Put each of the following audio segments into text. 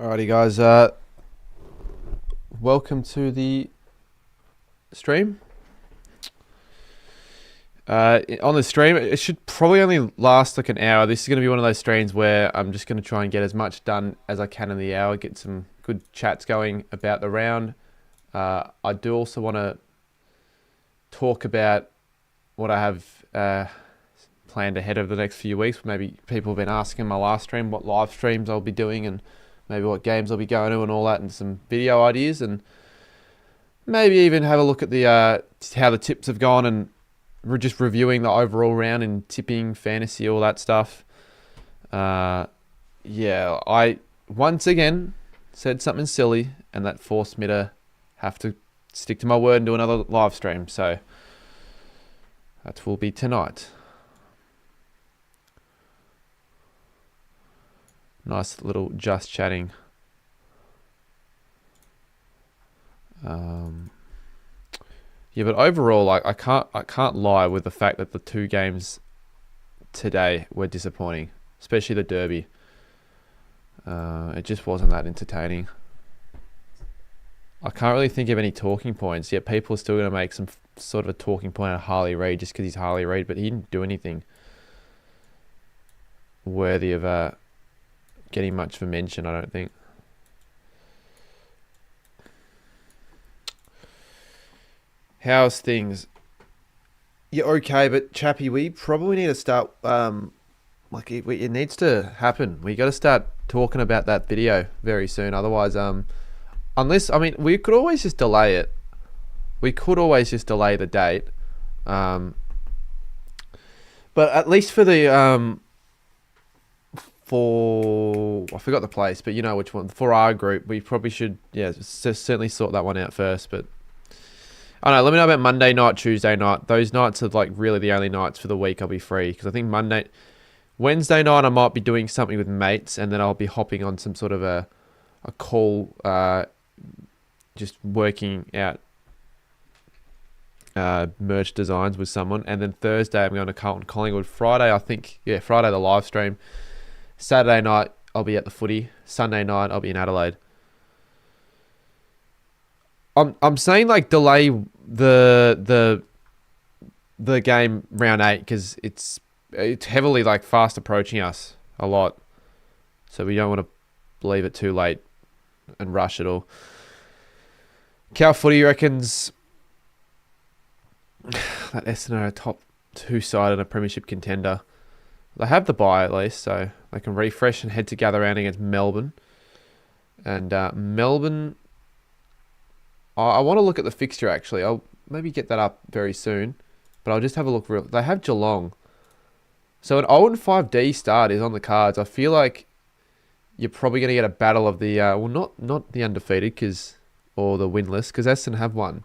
Alrighty, guys. Welcome to the stream. On the stream, it should probably only last like an hour. This is going to be one of those streams where I'm just going to try and get as much done as I can in the hour, get some good chats going about the round. I do also want to talk about what I have planned ahead of the next few weeks. Maybe people have been asking in my last stream what live streams I'll be doing and maybe what games I'll be going to and all that, and some video ideas, and maybe even have a look at the how the tips have gone, and we're just reviewing the overall round and tipping, fantasy, all that stuff. Yeah, I once again said something silly, and that forced me to have to stick to my word and do another live stream. So that will be tonight. Nice little just chatting. Yeah, but overall, like I can't lie with the fact that the two games today were disappointing, especially the Derby. It just wasn't that entertaining. I can't really think of any talking points, yet people are still going to make some sort of a talking point out of Harley Reid just because he's Harley Reid, but he didn't do anything worthy of getting much of a mention, I don't think. How's things? Yeah, okay, but Chappie, we probably need to start, it needs to happen. We got to start talking about that video very soon. Otherwise, unless, I mean, we could always just delay it. We could always just delay the date. But at least for the, I forgot the place, but you know which one. For our group, we probably should, certainly sort that one out first. But I don't know. Let me know about Monday night, Tuesday night. Those nights are like really the only nights for the week I'll be free, because I think Wednesday night I might be doing something with mates, and then I'll be hopping on some sort of a call, just working out merch designs with someone. And then Thursday I'm going to Carlton Collingwood. Friday Friday the live stream. Saturday night I'll be at the footy. Sunday night I'll be in Adelaide. I'm saying like delay the game round 8 because it's heavily like fast approaching us a lot, so we don't want to leave it too late and rush it all. Cal Footy reckons that Essendon are a top 2 side and a premiership contender. They have the bye at least, so they can refresh and head to gather round against Melbourne. And Melbourne, I want to look at the fixture actually. I'll maybe get that up very soon, but I'll just have a look. They have Geelong. So an 0-5D start is on the cards. I feel like you're probably going to get a battle of the, not the undefeated or the winless, because Essendon have one.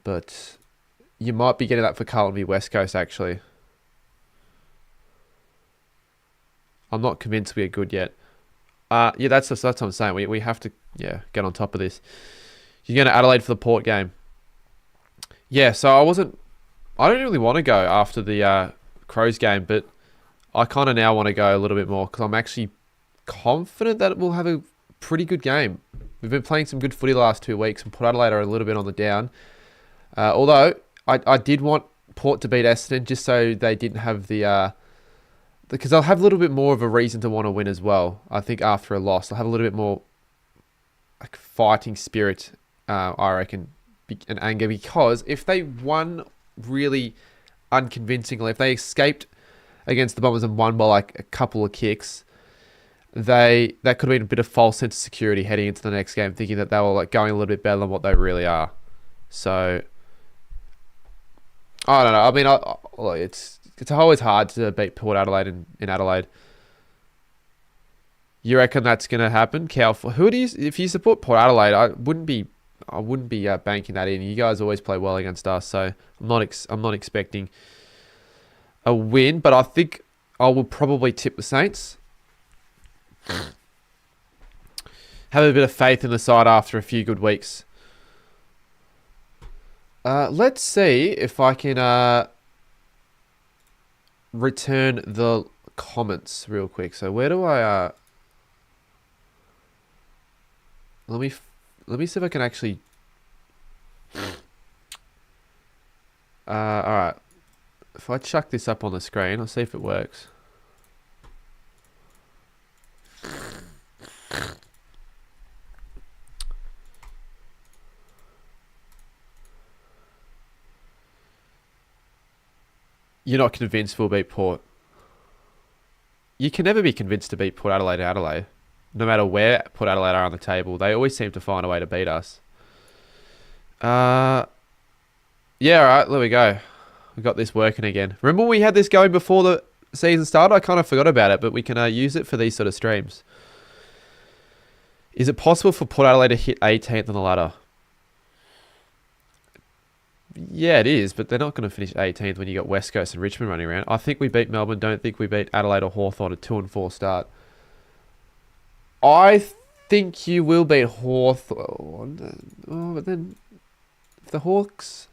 But you might be getting that for Carlton v West Coast actually. I'm not convinced we are good yet. That's what I'm saying. We have to get on top of this. You're going to Adelaide for the Port game. Yeah, so I don't really want to go after the Crows game, but I kind of now want to go a little bit more because I'm actually confident that we'll have a pretty good game. We've been playing some good footy the last 2 weeks, and Port Adelaide are a little bit on the down. Although I did want Port to beat Essendon just so they didn't have because they'll have a little bit more of a reason to want to win as well. I think after a loss, they'll have a little bit more like fighting spirit, I reckon, and anger. Because if they won really unconvincingly, if they escaped against the Bombers and won by like a couple of kicks, that could have been a bit of false sense of security heading into the next game, thinking that they were like going a little bit better than what they really are. So I don't know. I mean, it's always hard to beat Port Adelaide in Adelaide. You reckon that's going to happen, Cal? Who do you? If you support Port Adelaide, I wouldn't be banking that in. You guys always play well against us, so I'm not expecting a win. But I think I will probably tip the Saints. Have a bit of faith in the side after a few good weeks. Let's see if I can return the comments real quick. So where do I Let me let me see if I can actually. All right. If I chuck this up on the screen, I'll see if it works. You're not convinced we'll beat Port. You can never be convinced to beat Port Adelaide and Adelaide. No matter where Port Adelaide are on the table, they always seem to find a way to beat us. Yeah, alright, there we go. We got this working again. Remember when we had this going before the season started? I kind of forgot about it, but we can use it for these sort of streams. Is it possible for Port Adelaide to hit 18th on the ladder? Yeah, it is, but they're not going to finish 18th when you got West Coast and Richmond running around. I think we beat Melbourne. Don't think we beat Adelaide or Hawthorn a 2-4 start. I think you will beat Hawthorn. Oh, but then if the Hawks,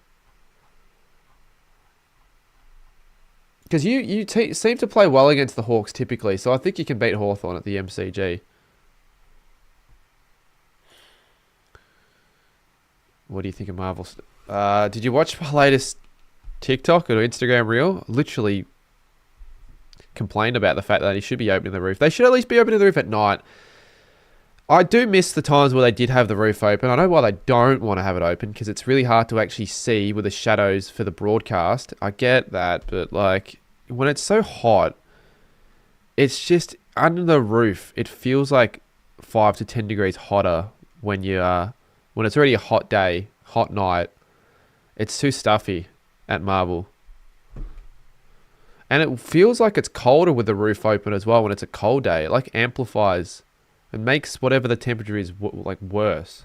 because you seem to play well against the Hawks typically, so I think you can beat Hawthorn at the MCG. What do you think of Marvel? Did you watch my latest TikTok or Instagram reel? Literally complained about the fact that he should be opening the roof. They should at least be opening the roof at night. I do miss the times where they did have the roof open. I know why they don't want to have it open, because it's really hard to actually see with the shadows for the broadcast. I get that, but like when it's so hot, it's just under the roof. It feels like 5 to 10 degrees hotter when when it's already a hot day, hot night. It's too stuffy at Marvel. And it feels like it's colder with the roof open as well when it's a cold day. It like amplifies. It makes whatever the temperature is like worse.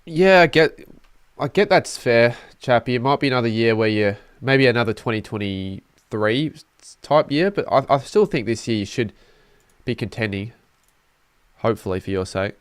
Yeah, I get that's fair, Chappie. It might be another year where maybe another 2023 type year, but I still think this year you should be contending. Hopefully, for your sake.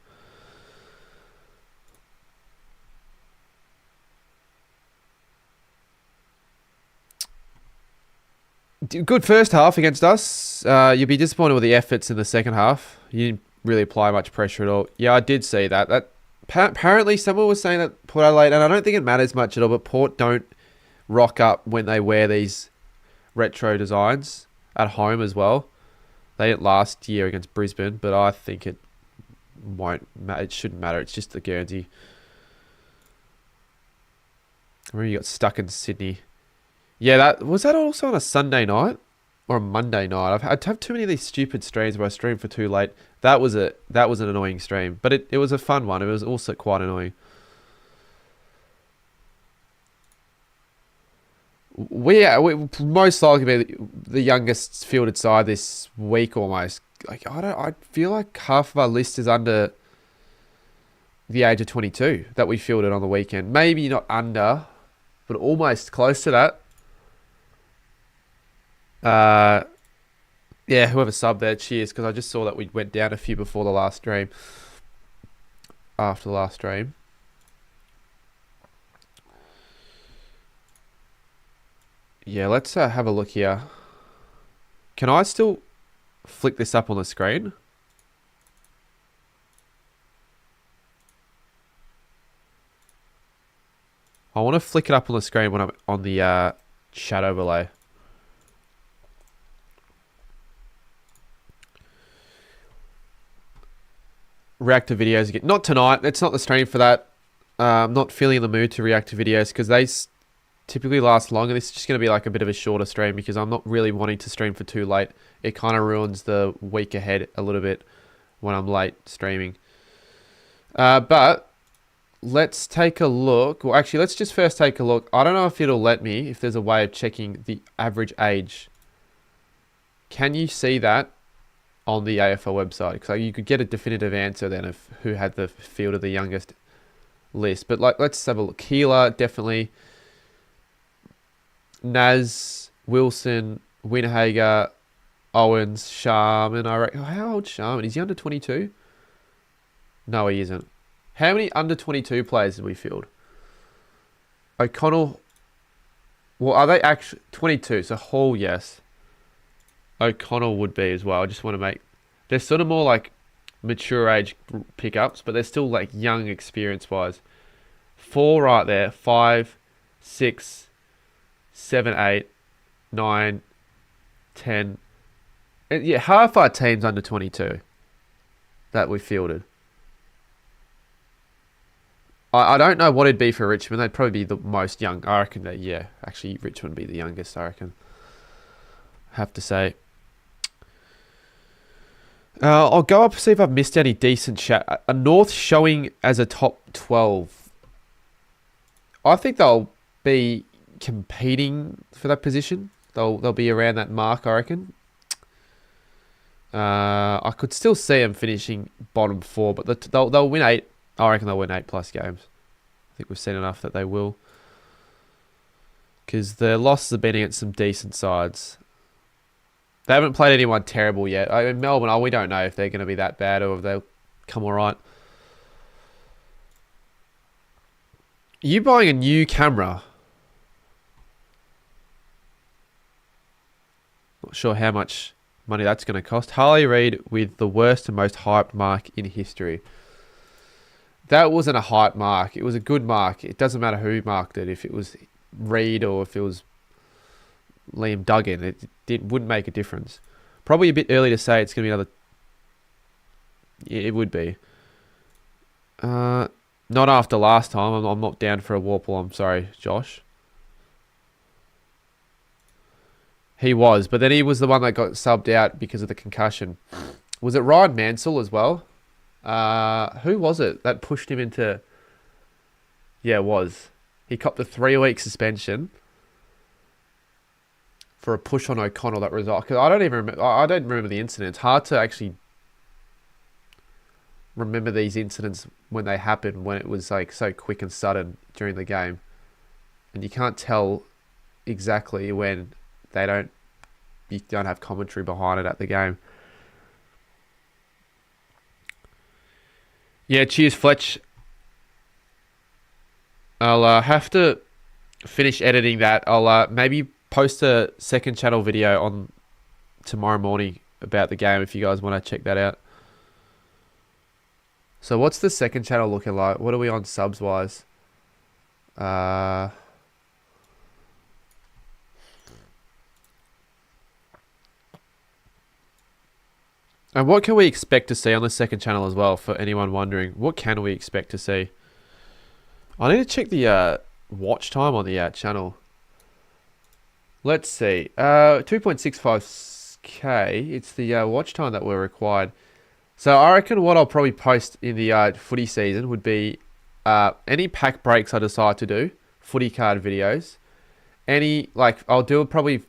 Good first half against us. You'll be disappointed with the efforts in the second half. You didn't really apply much pressure at all. Yeah, I did see that. Apparently, someone was saying that Port Adelaide, and I don't think it matters much at all, but Port don't rock up when they wear these retro designs at home as well. They didn't last year against Brisbane, but I think it won't matter. It shouldn't matter. It's just the Guernsey. I remember you got stuck in Sydney. Yeah, that also on a Sunday night or a Monday night. I have too many of these stupid streams where I stream for too late. That was an annoying stream, but it was a fun one. It was also quite annoying. We most likely be the youngest fielded side this week almost. Like I feel like half of our list is under the age of 22 that we fielded on the weekend. Maybe not under, but almost close to that. Yeah, whoever subbed there, cheers, because I just saw that we went down a few before the last stream. After the last stream. Yeah, let's have a look here. Can I still flick this up on the screen? I want to flick it up on the screen when I'm on the chat overlay. React to videos again. Not tonight. It's not the stream for that. I'm not feeling in the mood to react to videos because they typically last longer. This is just going to be like a bit of a shorter stream because I'm not really wanting to stream for too late. It kind of ruins the week ahead a little bit when I'm late streaming. But let's take a look. Well, actually, let's just first take a look. I don't know if it'll let me, if there's a way of checking the average age. Can you see that on the AFL website? Because you could get a definitive answer then of who had the field of the youngest list. But like, let's have a look. Keeler, definitely. Naz, Wilson, Winhager, Owens, Sharman. How old Sharman? Is he under 22? No, he isn't. How many under 22 players did we field? O'Connell. Well, are they actually 22? So Hall, yes. O'Connell would be as well. I just want to make... They're sort of more like mature age pickups, but they're still like young experience-wise. 4 right there. 5, 6, 7, 8, 9, 10. And yeah, half our team's under 22 that we fielded. I don't know what it'd be for Richmond. They'd probably be the most young. I reckon that, yeah. Actually, Richmond would be the youngest, I reckon. Have to say. I'll go up and see if I've missed any decent chat. A North showing as a top 12. I think they'll be competing for that position. They'll be around that mark, I reckon. I could still see them finishing bottom 4, but they'll win 8. I reckon they'll win 8+ games. I think we've seen enough that they will. Because the losses have been against some decent sides. They haven't played anyone terrible yet. I mean, Melbourne, we don't know if they're going to be that bad or if they'll come all right. You buying a new camera? Not sure how much money that's going to cost. Harley Reid with the worst and most hyped mark in history. That wasn't a hype mark. It was a good mark. It doesn't matter who marked it. If it was Reid or if it was Liam Duggan, it wouldn't make a difference. Probably a bit early to say it's going to be another... Yeah, it would be. Not after last time. I'm not down for a Warple. I'm sorry, Josh. He was, but then he was the one that got subbed out because of the concussion. Was it Ryan Mansell as well? Who was it that pushed him into... Yeah, it was. He copped a 3-week suspension for a push on O'Connell that resulted. Because I don't remember the incident. It's hard to actually remember these incidents when they happened, when it was like so quick and sudden during the game, and you can't tell exactly when you don't have commentary behind it at the game. Yeah, cheers, Fletch. I'll have to finish editing that. I'll maybe post a second channel video on tomorrow morning about the game if you guys want to check that out. So what's the second channel looking like? What are we on subs wise? And what can we expect to see on the second channel as well, for anyone wondering? What can we expect to see? I need to check the watch time on the channel. Let's see. 2.65k. It's the watch time that we're required. So I reckon what I'll probably post in the footy season would be any pack breaks I decide to do, footy card videos. I'll do probably,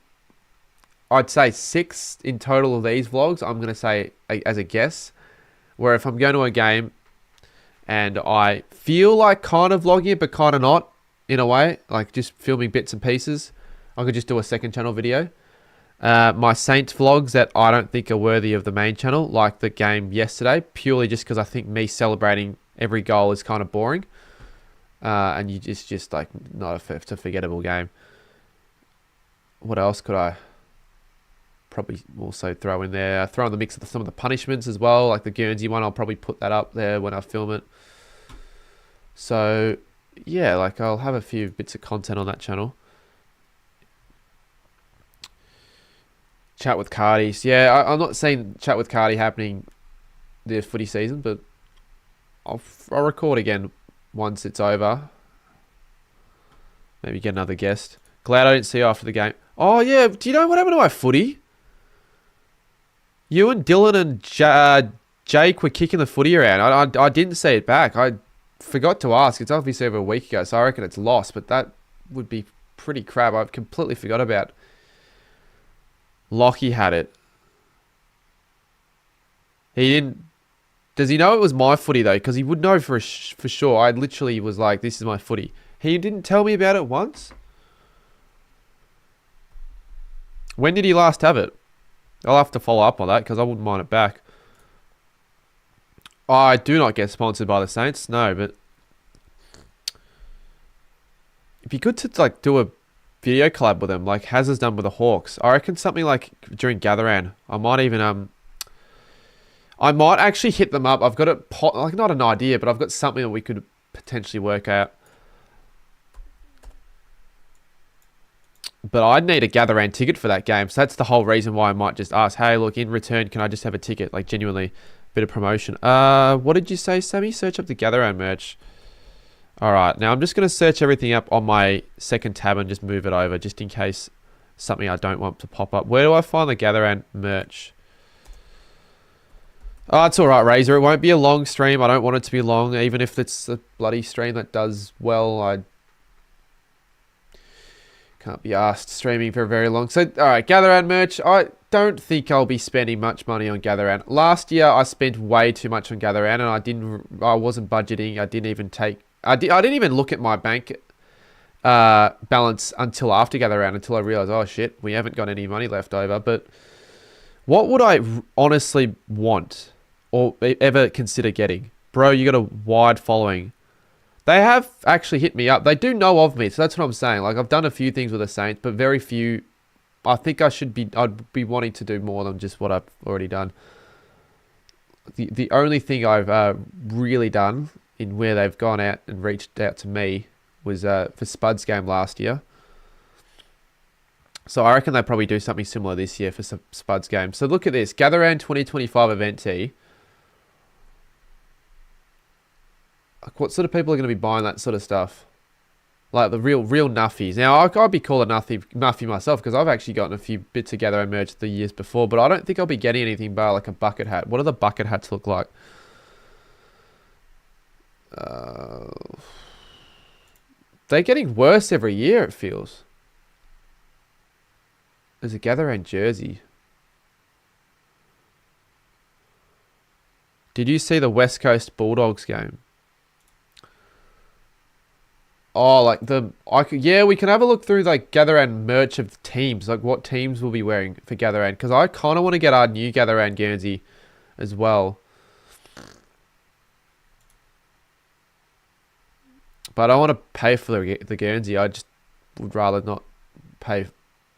I'd say 6 in total of these vlogs. I'm going to say as a guess, where if I'm going to a game and I feel like kind of vlogging it, but kind of not, in a way, like just filming bits and pieces, I could just do a second channel video. My Saints vlogs that I don't think are worthy of the main channel, like the game yesterday, purely just because I think me celebrating every goal is kind of boring. And just like not a forgettable game. What else could I probably also throw in there? Throw in the mix of some of the punishments as well, like the Guernsey one. I'll probably put that up there when I film it. So yeah, like I'll have a few bits of content on that channel. Chat with Cardies. Yeah, I'm not seeing Chat with Cardi happening the footy season, but I'll record again once it's over. Maybe get another guest. Glad I didn't see you after the game. Oh yeah, do you know what happened to my footy? You and Dylan and Jake were kicking the footy around. I didn't see it back. I forgot to ask. It's obviously over a week ago, so I reckon it's lost, but that would be pretty crap. I've completely forgot about. Lockie had it. He didn't. Does he know it was my footy though? Because he would know for sure. I literally was like, "This is my footy." He didn't tell me about it once. When did he last have it? I'll have to follow up on that because I wouldn't mind it back. I do not get sponsored by the Saints, no, but it'd be good to like do a video collab with them, like Haz has done with the Hawks. I reckon something like during Gatheran, I might actually hit them up. I've got like not an idea, but I've got something that we could potentially work out. But I'd need a Gatheran ticket for that game, so that's the whole reason why I might just ask, hey, look, in return, can I just have a ticket? Like, genuinely, bit of promotion. What did you say, Sammy? Search up the Gatheran merch. All right, now I'm just going to search everything up on my second tab and just move it over, just in case something I don't want to pop up. Where do I find the Gatheran merch? Oh, it's all right, Razor. It won't be a long stream. I don't want it to be long, even if it's a bloody stream that does well. I can't be asked streaming for very long. So, all right, Gatheran merch. I don't think I'll be spending much money on Gatheran. Last year, I spent way too much on Gatheran, and I wasn't budgeting. I didn't even look at my bank balance until after Gatheran, until I realized, oh shit, we haven't got any money left over. But what would I honestly want or ever consider getting? Bro, you got a wide following. They have actually hit me up. They do know of me, so that's what I'm saying. Like, I've done a few things with the Saints, but very few. I think I'd be wanting to do more than just what I've already done. The only thing I've really done in where they've gone out and reached out to me was for Spud's game last year. So I reckon they probably do something similar this year for Spud's game. So look at this. Gatheran 2025 event tee. Like, what sort of people are going to be buying that sort of stuff? Like the real nuffies. Now, I'd be called a nuffy myself, because I've actually gotten a few bits together and merged the years before, but I don't think I'll be getting anything bar like a bucket hat. What do the bucket hats look like? They're getting worse every year, it feels. There's a Gatheran jersey. Did you see the West Coast Bulldogs game? Oh, like yeah, we can have a look through like Gatheran merch of teams, like what teams will be wearing for Gatheran, because I kind of want to get our new Gatheran Guernsey as well. But I don't want to pay for the Guernsey. I just would rather not pay.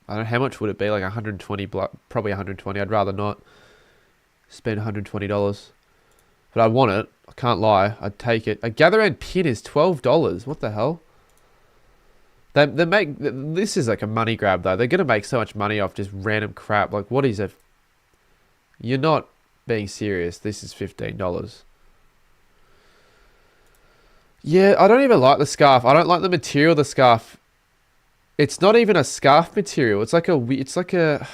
I don't know, how much would it be? Like 120, probably 120. I'd rather not spend $120. But I want it. I can't lie. I'd take it. A Gatheran pin is $12. What the hell? They make... This is like a money grab, though. They're going to make so much money off just random crap. Like, what is it? You're not being serious. This is $15. Yeah, I don't even like the scarf. I don't like the material of the scarf. It's not even a scarf material. It's like the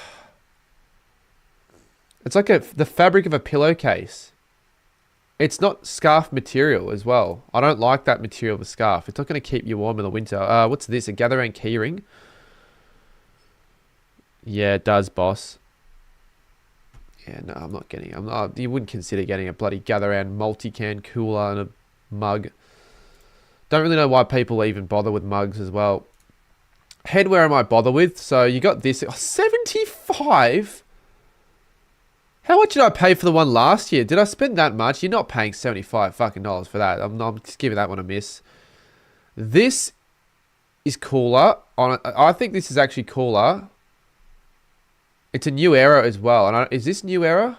fabric of a pillowcase. It's not scarf material as well. I don't like that material of the scarf. It's not going to keep you warm in the winter. What's this? A Gatheran keyring? Yeah, it does, boss. Yeah, no, I'm not getting it. You wouldn't consider getting a bloody Gatheran multi-can cooler and a mug. Don't really know why people even bother with mugs as well. Headwear I might bother with. So you got this. Oh, 75? How much did I pay for the one last year? Did I spend that much? You're not paying 75 fucking dollars for that. I'm just giving that one a miss. This is cooler. I think this is actually cooler. It's a new era as well. And is this new era?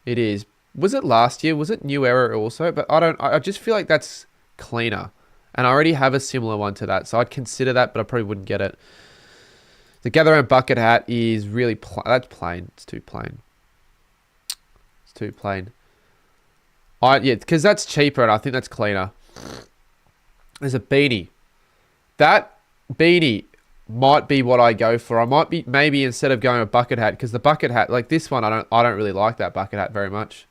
It is. Was it last year? Was it new era also? But I just feel like that's cleaner. And I already have a similar one to that. So I'd consider that, but I probably wouldn't get it. The Gatheran bucket hat is really that's plain. It's too plain. It's too plain. Yeah, because that's cheaper and I think that's cleaner. There's a beanie. That beanie might be what I go for. I might be maybe instead of going a bucket hat, because the bucket hat, like this one, I don't really like that bucket hat very much.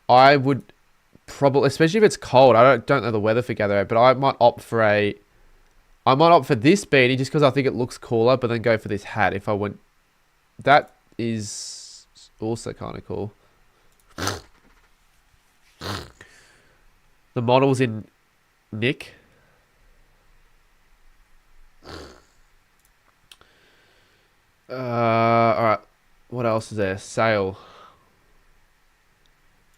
I would probably, especially if it's cold. I don't know the weather for Gatheran, but I might opt for this beanie just because I think it looks cooler, but then go for this hat if I went. That is also kind of cool. The model's in Nick. Alright. What else is there? Sale.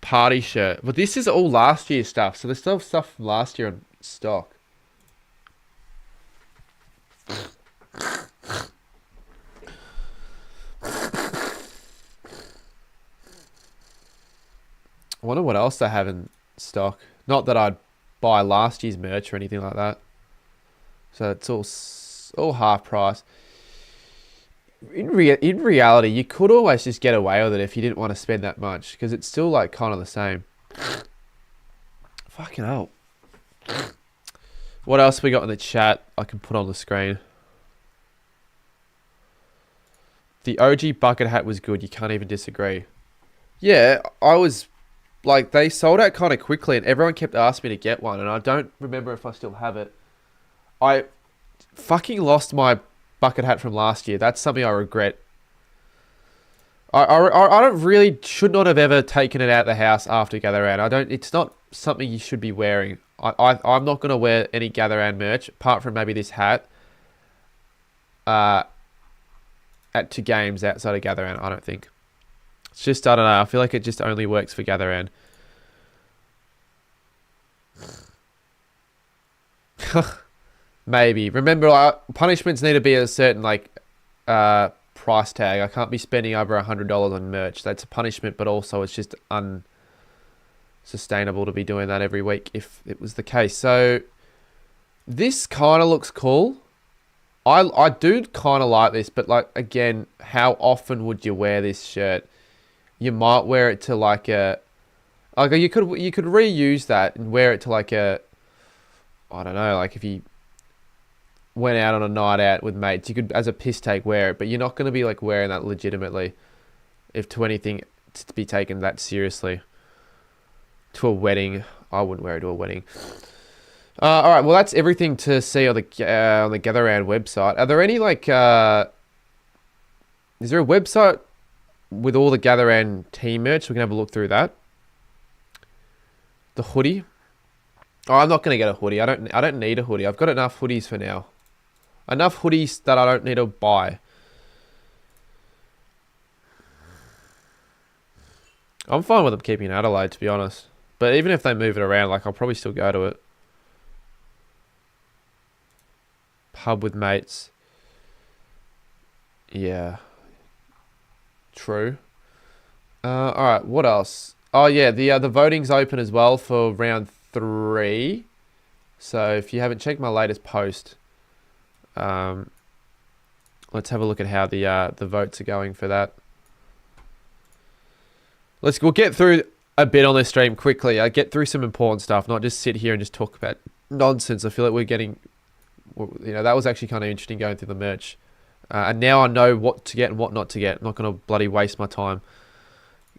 Party shirt. But this is all last year's stuff, so there's still stuff from last year in stock. I wonder what else they have in stock. Not that I'd buy last year's merch or anything like that. So it's all half price. In reality, you could always just get away with it if you didn't want to spend that much, because it's still like kind of the same. Fucking hell. What else we got in the chat I can put on the screen? The OG bucket hat was good. You can't even disagree. Yeah, I was like, they sold out kind of quickly and everyone kept asking me to get one, and I don't remember if I still have it. I fucking lost my bucket hat from last year. That's something I regret. I don't really, should not have ever taken it out of the house after Gather Round. It's not something you should be wearing. I'm not going to wear any Gather Round merch, apart from maybe this hat, at 2 games outside of Gather Round, I don't think. It's just, I don't know, I feel like it just only works for Gather Round. Maybe. Remember, punishments need to be a certain, like, price tag. I can't be spending over $100 on merch. That's a punishment, but also it's just unsustainable to be doing that every week if it was the case. So this kind of looks cool. I do kind of like this, but like, again, how often would you wear this shirt? You might wear it to like a, like you could reuse that and wear it to like a, I don't know, like if you went out on a night out with mates, you could, as a piss take, wear it, but you're not going to be like wearing that legitimately, if to anything to be taken that seriously. To a wedding, I wouldn't wear it to a wedding. All right, well that's everything to see on the Gather Round website. Are there any like, is there a website with all the Gather Round team merch? We can have a look through that. The hoodie. Oh, I'm not going to get a hoodie. I don't need a hoodie. I've got enough hoodies for now. Enough hoodies that I don't need to buy. I'm fine with them keeping Adelaide, to be honest. But even if they move it around, like, I'll probably still go to it. Pub with mates. Yeah. True. Alright, what else? Oh, yeah, the voting's open as well for round 3. So if you haven't checked my latest post, let's have a look at how the votes are going for that. We'll get through a bit on this stream quickly. I get through some important stuff, not just sit here and just talk about nonsense. I feel like we're getting, you know, that was actually kind of interesting going through the merch. And now I know what to get and what not to get. I'm not going to bloody waste my time.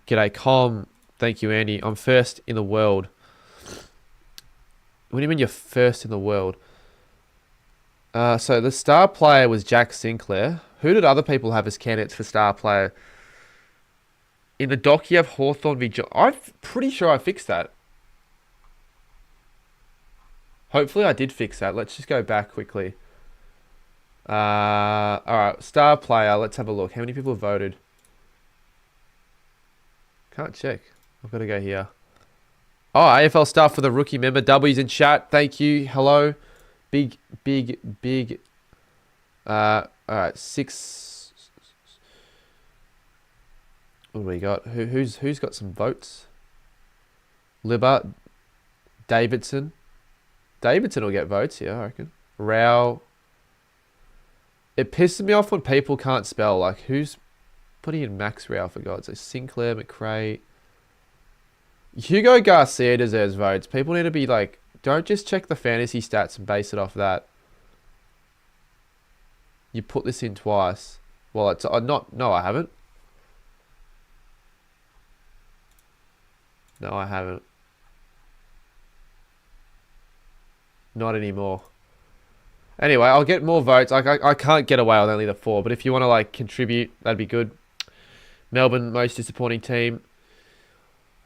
G'day, Com. Thank you, Andy. I'm first in the world. What do you mean you're first in the world? So the star player was Jack Sinclair. Who did other people have as candidates for star player? In the doc, you have Hawthorn v. I'm pretty sure I fixed that. Hopefully I did fix that. Let's just go back quickly. Alright, star player. Let's have a look. How many people voted? Can't check. I've got to go here. Oh, AFL stuff for the rookie member. W's in chat. Thank you. Hello. Big. Alright, 6. What do we got? Who's got some votes? Libba. Davidson. Davidson will get votes, yeah, I reckon. Rao. It pisses me off when people can't spell. Like, who's putting in Max Rao, for God's sake? Sinclair, McRae. Hugo Garcia deserves votes. People need to be like, don't just check the fantasy stats and base it off that. You put this in twice. Well, it's not. No, I haven't. No, I haven't. Not anymore. Anyway, I'll get more votes. I can't get away with only the 4, but if you want to like contribute, that'd be good. Melbourne most disappointing team.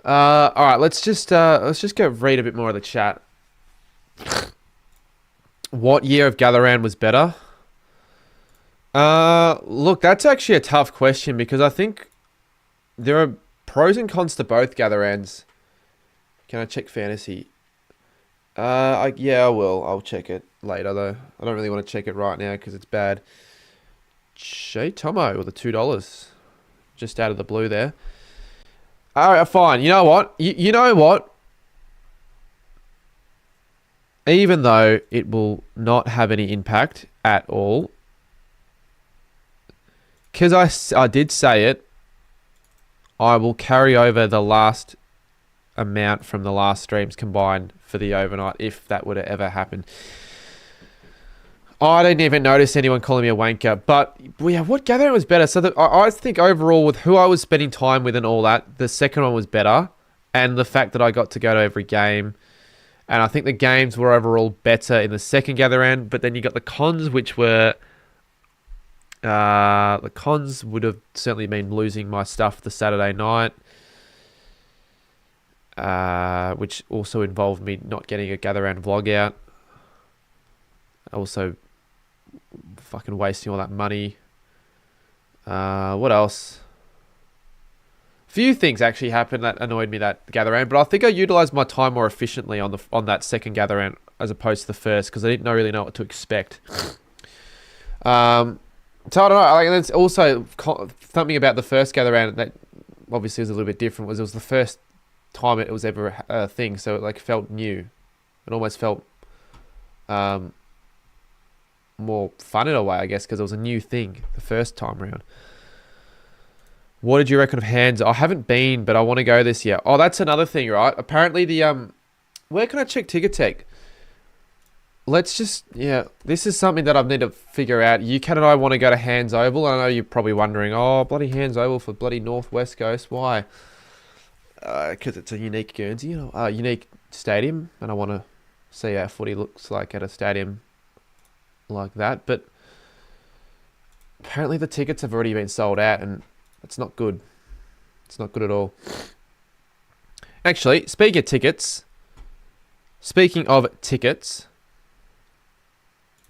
All right, let's just go read a bit more of the chat. What year of Gather Round was better? Look, that's actually a tough question because I think there are pros and cons to both Gather Rounds. Can I check fantasy? Yeah, I will. I'll check it later though. I don't really want to check it right now because it's bad. Shay Tomo with the $2, just out of the blue there. All right, fine. You know what? You know what? Even though it will not have any impact at all, because I did say it, I will carry over the last amount from the last streams combined for the overnight if that were to ever happen. I didn't even notice anyone calling me a wanker, but yeah, what gathering was better? So I think overall with who I was spending time with and all that, the second one was better, and the fact that I got to go to every game, and I think the games were overall better in the second gather end. But then you got the cons, which were the cons would have certainly been losing my stuff the Saturday night, which also involved me not getting a gather round vlog out. Also, fucking wasting all that money. What else? Few things actually happened that annoyed me that gather round, but I think I utilized my time more efficiently on that second gather round as opposed to the first because I didn't really know what to expect. So I don't know. Like, there's also something about the first gather round that obviously was a little bit different. Was it was the first time it was ever a thing, so it like felt new. It almost felt more fun in a way, I guess, because it was a new thing the first time around. What did you reckon of Hands? I haven't been, but I want to go this year. Oh, that's another thing, right? Apparently the where can I check Ticket Tech? Let's just, yeah, this is something that I need to figure out. You and I want to go to Hands Oval. I know you're probably wondering, oh, bloody Hands Oval for bloody North West Coast. Why? Because it's a unique Guernsey, unique stadium, and I want to see how footy looks like at a stadium like that. But apparently the tickets have already been sold out, and it's not good. It's not good at all. Actually, speaking of tickets,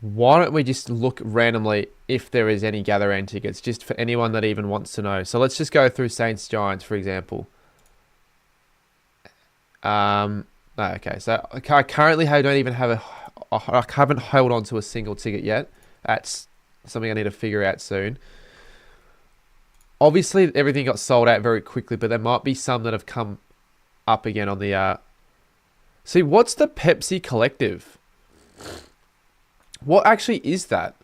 why don't we just look randomly if there is any gather round tickets, just for anyone that even wants to know. So let's just go through Saints Giants, for example. Okay, so I currently don't even have I haven't held on to a single ticket yet. That's something I need to figure out soon. Obviously, everything got sold out very quickly, but there might be some that have come up again on the... See, what's the Pepsi Collective? What actually is that?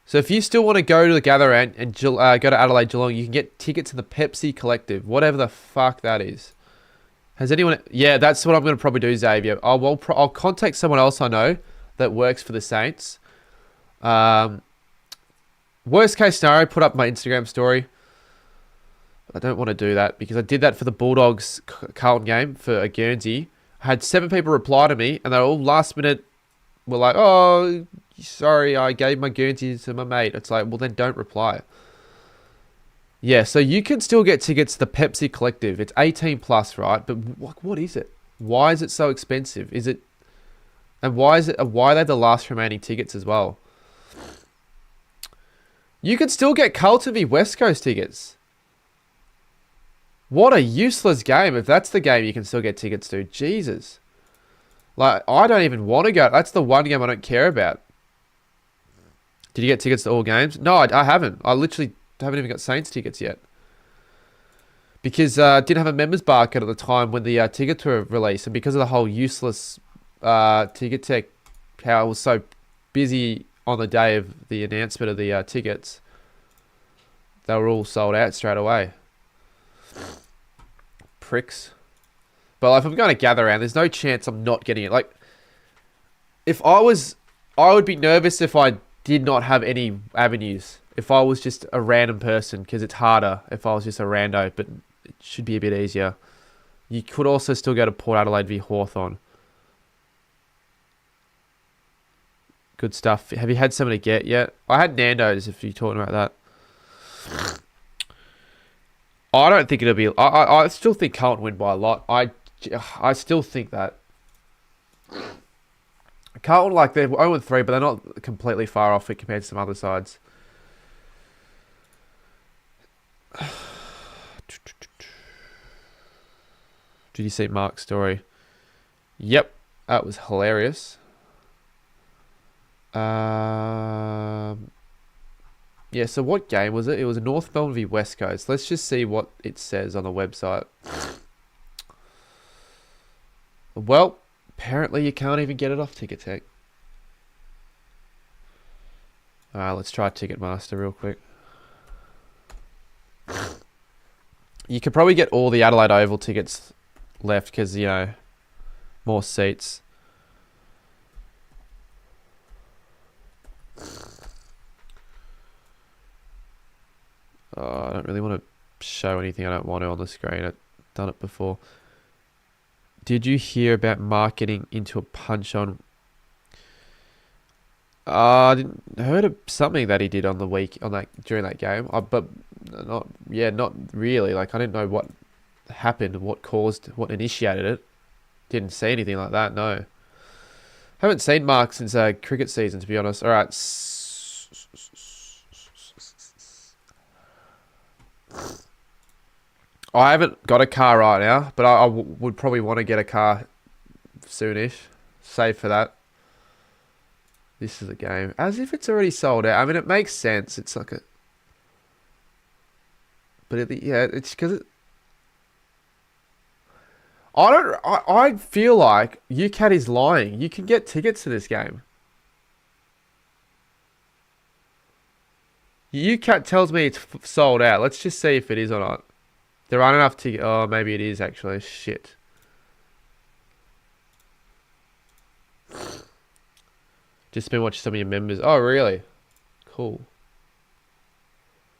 So if you still want to go to the gather and go to Adelaide Geelong, you can get tickets in the Pepsi Collective, whatever the fuck that is. Has anyone... Yeah, that's what I'm going to probably do, Xavier. I'll contact someone else I know that works for the Saints. Worst case scenario, put up my Instagram story. I don't want to do that because I did that for the Bulldogs Carlton game for a Guernsey. I had 7 people reply to me and they all last minute were like, oh, sorry, I gave my Guernsey to my mate. It's like, well, then don't reply. Yeah, so you can still get tickets to the Pepsi Collective. It's 18 plus, right? But what is it? Why is it so expensive? Is it... And why are they the last remaining tickets as well? You can still get Carlton v West Coast tickets. What a useless game if that's the game you can still get tickets to. Jesus. Like, I don't even want to go. That's the one game I don't care about. Did you get tickets to all games? No, I haven't. I literally haven't even got Saints tickets yet. Because I didn't have a members barcode at the time when the tickets were released. And because of the whole useless Ticket Tech, how I was so busy on the day of the announcement of the tickets, they were all sold out straight away. Pricks. But if I'm going to gather around, there's no chance I'm not getting it. Like, if I would be nervous if I did not have any avenues. If I was just a random person, because it's harder if I was just a rando, but it should be a bit easier. You could also still go to Port Adelaide v Hawthorn. Good stuff. Have you had something to get yet? I had Nando's, if you're talking about that. I don't think it'll be... I still think Carlton win by a lot. I still think that. Carlton, like, they're 0-3, but they're not completely far off it compared to some other sides. Did you see Mark's story? Yep, that was hilarious. Yeah, so what game was it? It was North Melbourne v West Coast. Let's just see what it says on the website. Well, apparently you can't even get it off Ticketek. Let's try Ticketmaster real quick. You could probably get all the Adelaide Oval tickets left because, you know, more seats. I don't really want to show anything I don't want to on the screen. I've done it before. Did you hear about marketing into a punch on? I didn't heard of something that he did on the week on that during that game. But not really. Like I didn't know what happened, what initiated it. Didn't see anything like that. No, haven't seen Mark since cricket season. To be honest. All right. I haven't got a car right now, but I would probably want to get a car soonish. Save for that. This is a game. As if it's already sold out. I mean, it makes sense. It's like a... But yeah, it's because it... I feel like UCAT is lying. You can get tickets to this game. UCAT tells me it's sold out. Let's just see if it is or not. There aren't enough tickets. Oh, maybe it is actually. Shit. Just been watching some of your members. Oh, really? Cool.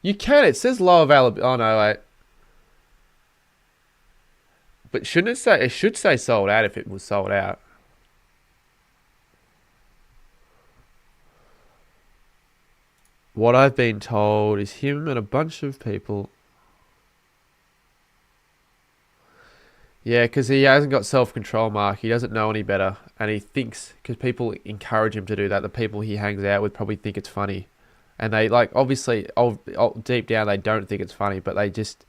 You can. It says low availability. Oh, no, wait. But shouldn't it say... It should say sold out if it was sold out. What I've been told is him and a bunch of people... Yeah, because he hasn't got self-control, Mark. He doesn't know any better. And he thinks, because people encourage him to do that, the people he hangs out with probably think it's funny. And they, like, obviously, deep down, they don't think it's funny, but they just...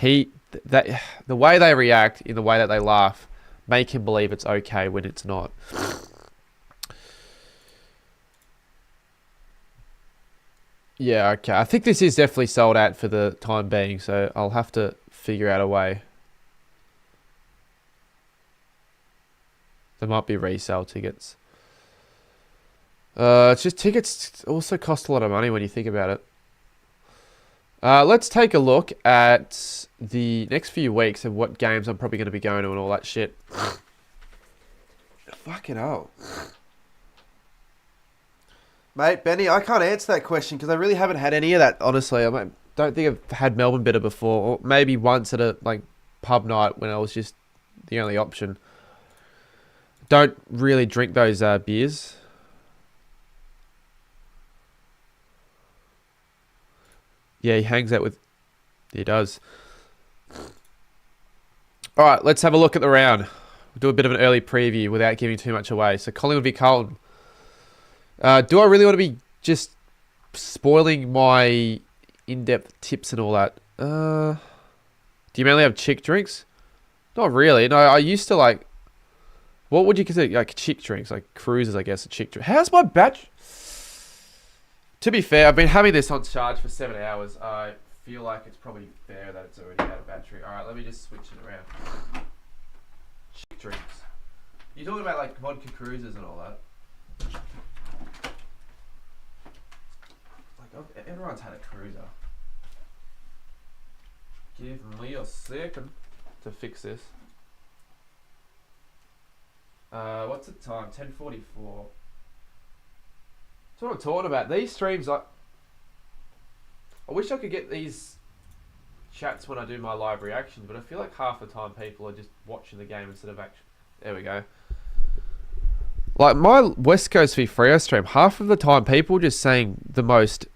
the way they react, in the way that they laugh, make him believe it's okay when it's not. Yeah, okay. I think this is definitely sold out for the time being, so I'll have to figure out a way. There might be resale tickets. It's just tickets also cost a lot of money when you think about it. Let's take a look at the next few weeks and what games I'm probably going to be going to and all that shit. Fucking hell. Mate, Benny, I can't answer that question because I really haven't had any of that, honestly. I don't think I've had Melbourne bitter before, or maybe once at a pub night when I was just the only option. Don't really drink those beers. Yeah, he hangs out with... He does. All right, let's have a look at the round. We'll do a bit of an early preview without giving too much away. So Collingwood v Carlton. Do I really want to be just spoiling my in-depth tips and all that? Do you mainly have chick drinks? Not really. No, I used to like... What would you consider like chick drinks? Like cruisers, I guess, a chick drink. How's my batch? To be fair, I've been having this on charge for 7 hours. I feel like it's probably fair that it's already out of battery. Alright, let me just switch it around. Chick drinks. You're talking about like vodka cruisers and all that. Like everyone's had a cruiser. Give me a second to fix this. What's the time? 10:44. That's what I'm talking about. These streams, I wish I could get these chats when I do my live reactions, but I feel like half the time people are just watching the game instead of actually... There we go. Like my West Coast v Freo stream, half of the time people just saying the most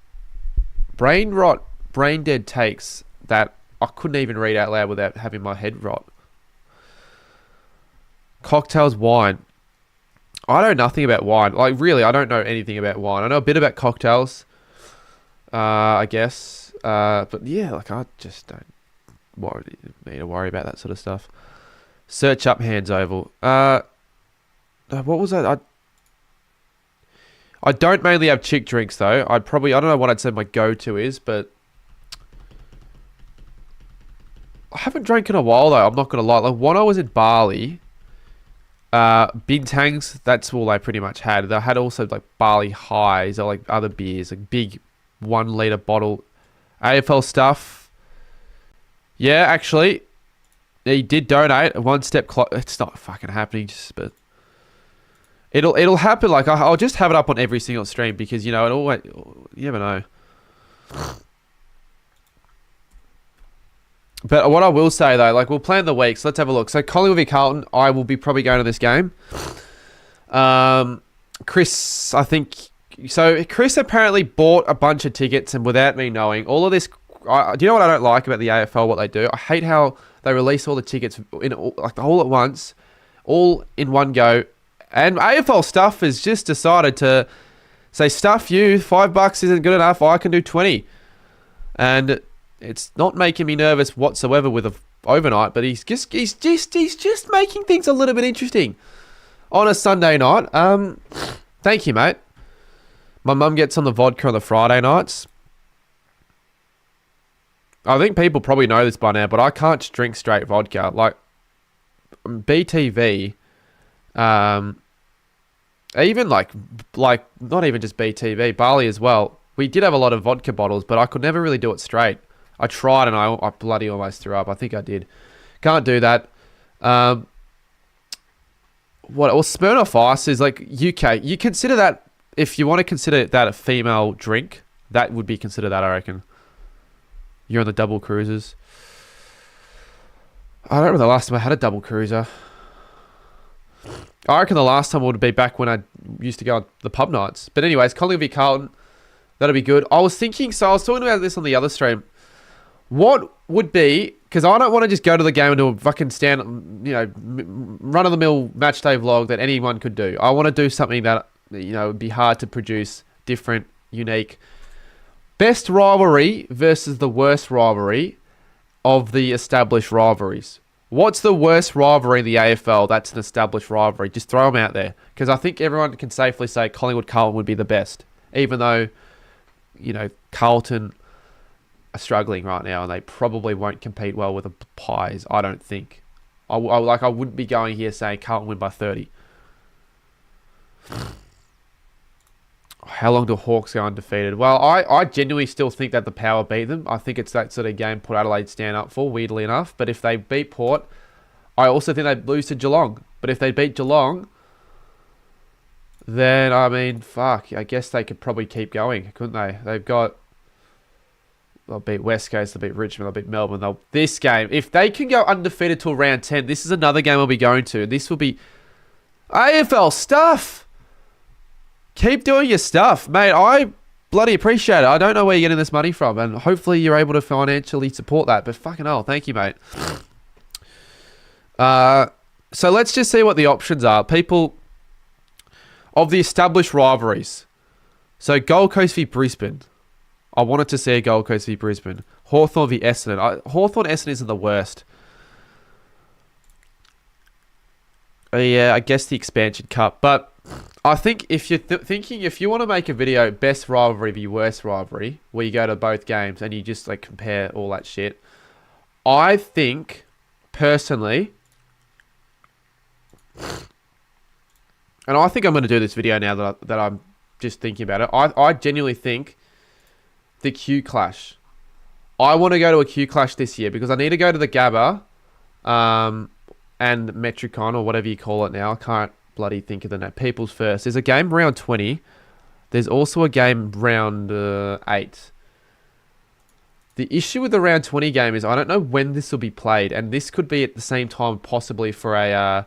brain rot, brain dead takes that I couldn't even read out loud without having my head rot. Cocktails, wine. I know nothing about wine. Like, really, I don't know anything about wine. I know a bit about cocktails, I guess. But yeah, like, I just don't need to worry about that sort of stuff. Search up Hands Oval. What was that? I don't mainly have chick drinks though. I don't know what I'd say my go-to is, but I haven't drank in a while though. I'm not gonna lie. Like when I was in Bali, Bintangs, that's all I pretty much had. They had also like Bali Highs or like other beers, like big 1 litre bottle AFL stuff. Yeah, actually, he did donate one step close. It's not fucking happening, but it'll happen. Like I'll just have it up on every single stream because you know it always. You never know. But what I will say though, like we'll plan the week. So let's have a look. So Collingwood v Carlton, I will be probably going to this game. Chris, I think. So Chris apparently bought a bunch of tickets, and without me knowing, all of this. Do you know what I don't like about the AFL? What they do? I hate how they release all the tickets in like all at once, all in one go. And AFL stuff has just decided to say, "Stuff you, $5 isn't good enough. I can do 20," and it's not making me nervous whatsoever with a overnight. But he's just making things a little bit interesting on a Sunday night. Thank you, mate. My mum gets on the vodka on the Friday nights. I think people probably know this by now, but I can't just drink straight vodka. Like BTV, even like not even just BTV, Bali as well. We did have a lot of vodka bottles, but I could never really do it straight. I tried and I bloody almost threw up. I think I did. Can't do that. Well, Smirnoff Ice is like UK. You consider that, if you want to consider that a female drink, that would be considered that, I reckon. You're on the double cruisers. I don't remember the last time I had a double cruiser. I reckon the last time would be back when I used to go on the pub nights. But anyways, Collingwood v Carlton, that'll be good. I was thinking, so I was talking about this on the other stream. What would be, because I don't want to just go to the game and do a fucking run-of-the-mill match day vlog that anyone could do. I want to do something that, would be hard to produce, different, unique. Best rivalry versus the worst rivalry of the established rivalries. What's the worst rivalry in the AFL that's an established rivalry? Just throw them out there. Because I think everyone can safely say Collingwood-Carlton would be the best. Even though, Carlton are struggling right now and they probably won't compete well with the Pies, I don't think. I wouldn't be going here saying Carlton win by 30. How long do Hawks go undefeated? Well, I genuinely still think that the Power beat them. I think it's that sort of game Port Adelaide stand up for, weirdly enough. But if they beat Port, I also think they'd lose to Geelong. But if they beat Geelong, then, fuck. I guess they could probably keep going, couldn't they? They'll beat West Coast, they'll beat Richmond, they'll beat Melbourne. This game, if they can go undefeated till round 10, this is another game I'll be going to. This will be AFL stuff. Keep doing your stuff, mate. I bloody appreciate it. I don't know where you're getting this money from, and hopefully you're able to financially support that. But fucking hell, thank you, mate. So let's just see what the options are. People of the established rivalries. So Gold Coast v Brisbane. I wanted to see a Gold Coast v Brisbane. Hawthorn v Essendon. Hawthorn-Essendon isn't the worst. Yeah, I guess the expansion cup. But I think if you're thinking, if you want to make a video, best rivalry v worst rivalry, where you go to both games and you just like compare all that shit, I think, personally, and I think I'm going to do this video now that I'm just thinking about it, I genuinely think the Q Clash. I want to go to a Q Clash this year because I need to go to the Gabba and Metricon or whatever you call it now. I can't bloody think of the name. People's First. There's a game round 20. There's also a game round 8. The issue with the round 20 game is I don't know when this will be played, and this could be at the same time possibly for a...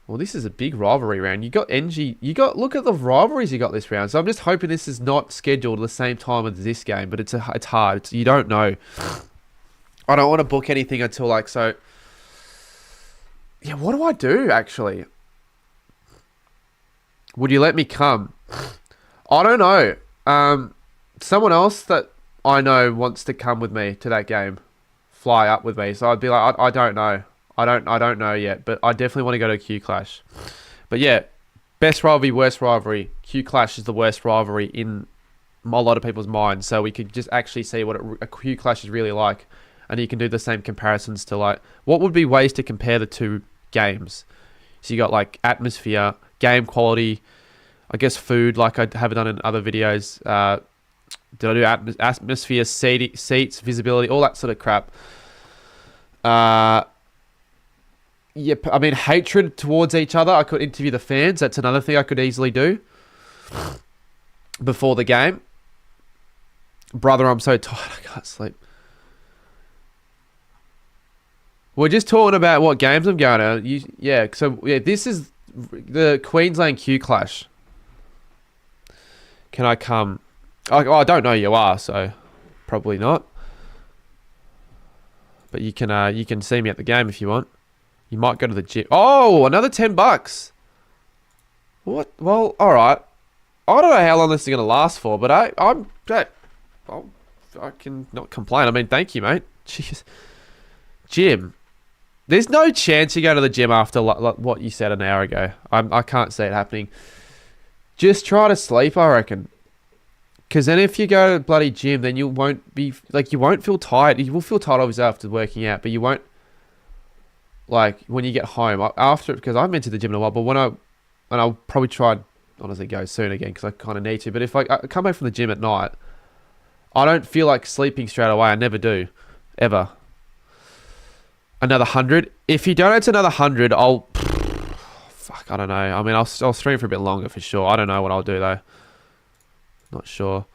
well, this is a big rivalry round. You got NG... Look at the rivalries you got this round. So I'm just hoping this is not scheduled at the same time as this game, but it's hard. You don't know. I don't want to book anything until so... Yeah, what do I do, actually? Would you let me come? I don't know. Someone else that I know wants to come with me to that game. Fly up with me. So I'd be like, I don't know. I don't know yet, but I definitely want to go to a Q Clash. But yeah, best rivalry, worst rivalry. Q Clash is the worst rivalry in a lot of people's minds. So we could just actually see what a Q Clash is really like, and you can do the same comparisons to like what would be ways to compare the two games. So you got like atmosphere, game quality, I guess food, like I have done in other videos. Did I do atmosphere, seats, visibility, all that sort of crap. Yep, I mean, hatred towards each other. I could interview the fans. That's another thing I could easily do before the game. Brother, I'm so tired. I can't sleep. We're just talking about what games I'm going to. So this is the Queensland Q Clash. Can I come? I don't know you are, so probably not. But you can see me at the game if you want. You might go to the gym. Oh, another $10. What? Well, all right. I don't know how long this is going to last for, but I can not complain. I mean, thank you, mate. Jeez. Gym. There's no chance you go to the gym after what you said an hour ago. I can't see it happening. Just try to sleep, I reckon. Because then if you go to the bloody gym, then you won't feel tired. You will feel tired obviously after working out, but you won't, like, when you get home after, because I haven't been to the gym in a while, but I'll probably try, honestly, go soon again because I kind of need to. But if I come back from the gym at night, I don't feel like sleeping straight away. I never do, ever. Another 100. If you donate to another 100, I don't know. I mean, I'll stream for a bit longer for sure. I don't know what I'll do though. Not sure.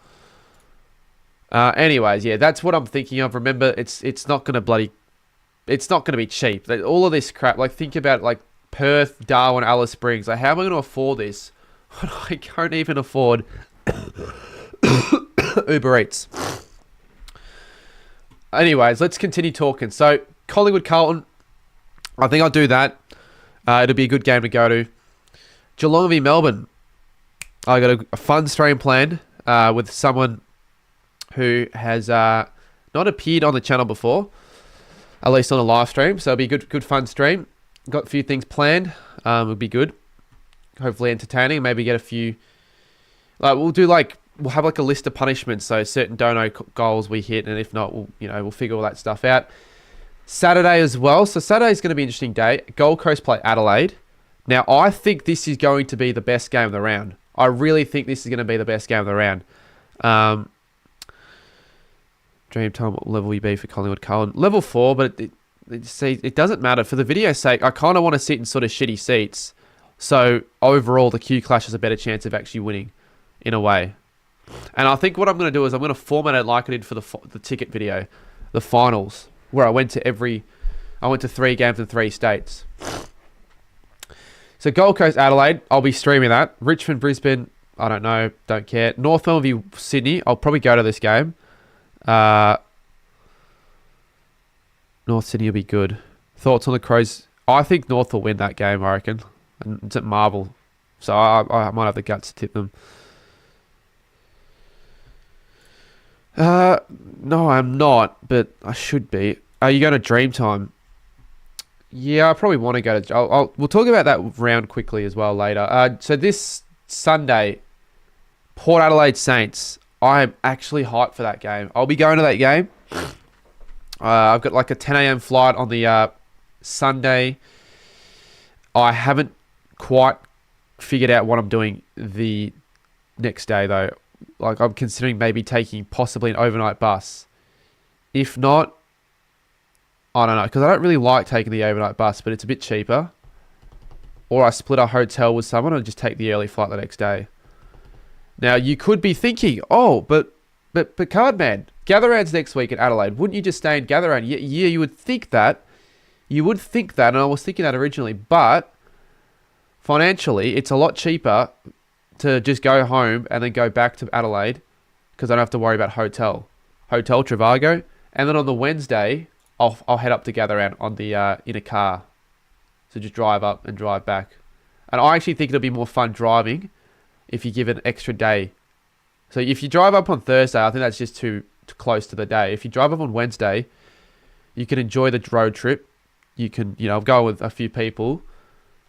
Anyways, yeah, that's what I'm thinking of. Remember, it's not gonna be cheap. All of this crap. Like, think about like Perth, Darwin, Alice Springs. Like, how am I gonna afford this when I can't even afford Uber Eats? Anyways, let's continue talking. So, Collingwood Carlton, I think I'll do that. It'll be a good game to go to. Geelong v Melbourne. I got a fun stream planned with someone who has not appeared on the channel before, at least on a live stream. So it'll be a good fun stream. Got a few things planned. It'll be good. Hopefully entertaining. Maybe get a few. We'll have like a list of punishments. So certain dono goals we hit, and if not, we'll figure all that stuff out. Saturday as well. So Saturday's going to be an interesting day. Gold Coast play Adelaide. Now I think this is going to be the best game of the round. I really think this is going to be the best game of the round. Dream time, what level will you be for Collingwood Carlton? Level 4, but it doesn't matter. For the video's sake, I kind of want to sit in sort of shitty seats. So overall, the Q Clash has a better chance of actually winning, in a way. And I think what I'm going to do is I'm going to format it like I did for the ticket video, the finals, where I went to 3 games in 3 states. So Gold Coast, Adelaide, I'll be streaming that. Richmond, Brisbane, I don't know, don't care. North Melbourne v Sydney, I'll probably go to this game. North Sydney will be good. Thoughts on the Crows? I think North will win that game, I reckon. And it's at Marvel. So I might have the guts to tip them. No, I'm not, but I should be. Are you going to Dreamtime? Yeah, I probably want to go to... we'll talk about that round quickly as well later. So this Sunday, Port Adelaide Saints. I am actually hyped for that game. I'll be going to that game. I've got like a 10 a.m. flight on the Sunday. I haven't quite figured out what I'm doing the next day though. Like, I'm considering maybe taking possibly an overnight bus. If not, I don't know, because I don't really like taking the overnight bus, but it's a bit cheaper. Or I split a hotel with someone and just take the early flight the next day. Now, you could be thinking, oh, but Cardman, Gather Round's next week in Adelaide. Wouldn't you just stay in Gather Round? Yeah, you would think that. You would think that, and I was thinking that originally. But financially, it's a lot cheaper to just go home and then go back to Adelaide because I don't have to worry about Hotel Trivago. And then on the Wednesday, I'll head up to Gather Round on the in a car. So just drive up and drive back. And I actually think it'll be more fun driving if you give it an extra day. So if you drive up on Thursday, I think that's just too close to the day. If you drive up on Wednesday, you can enjoy the road trip you can, go with a few people.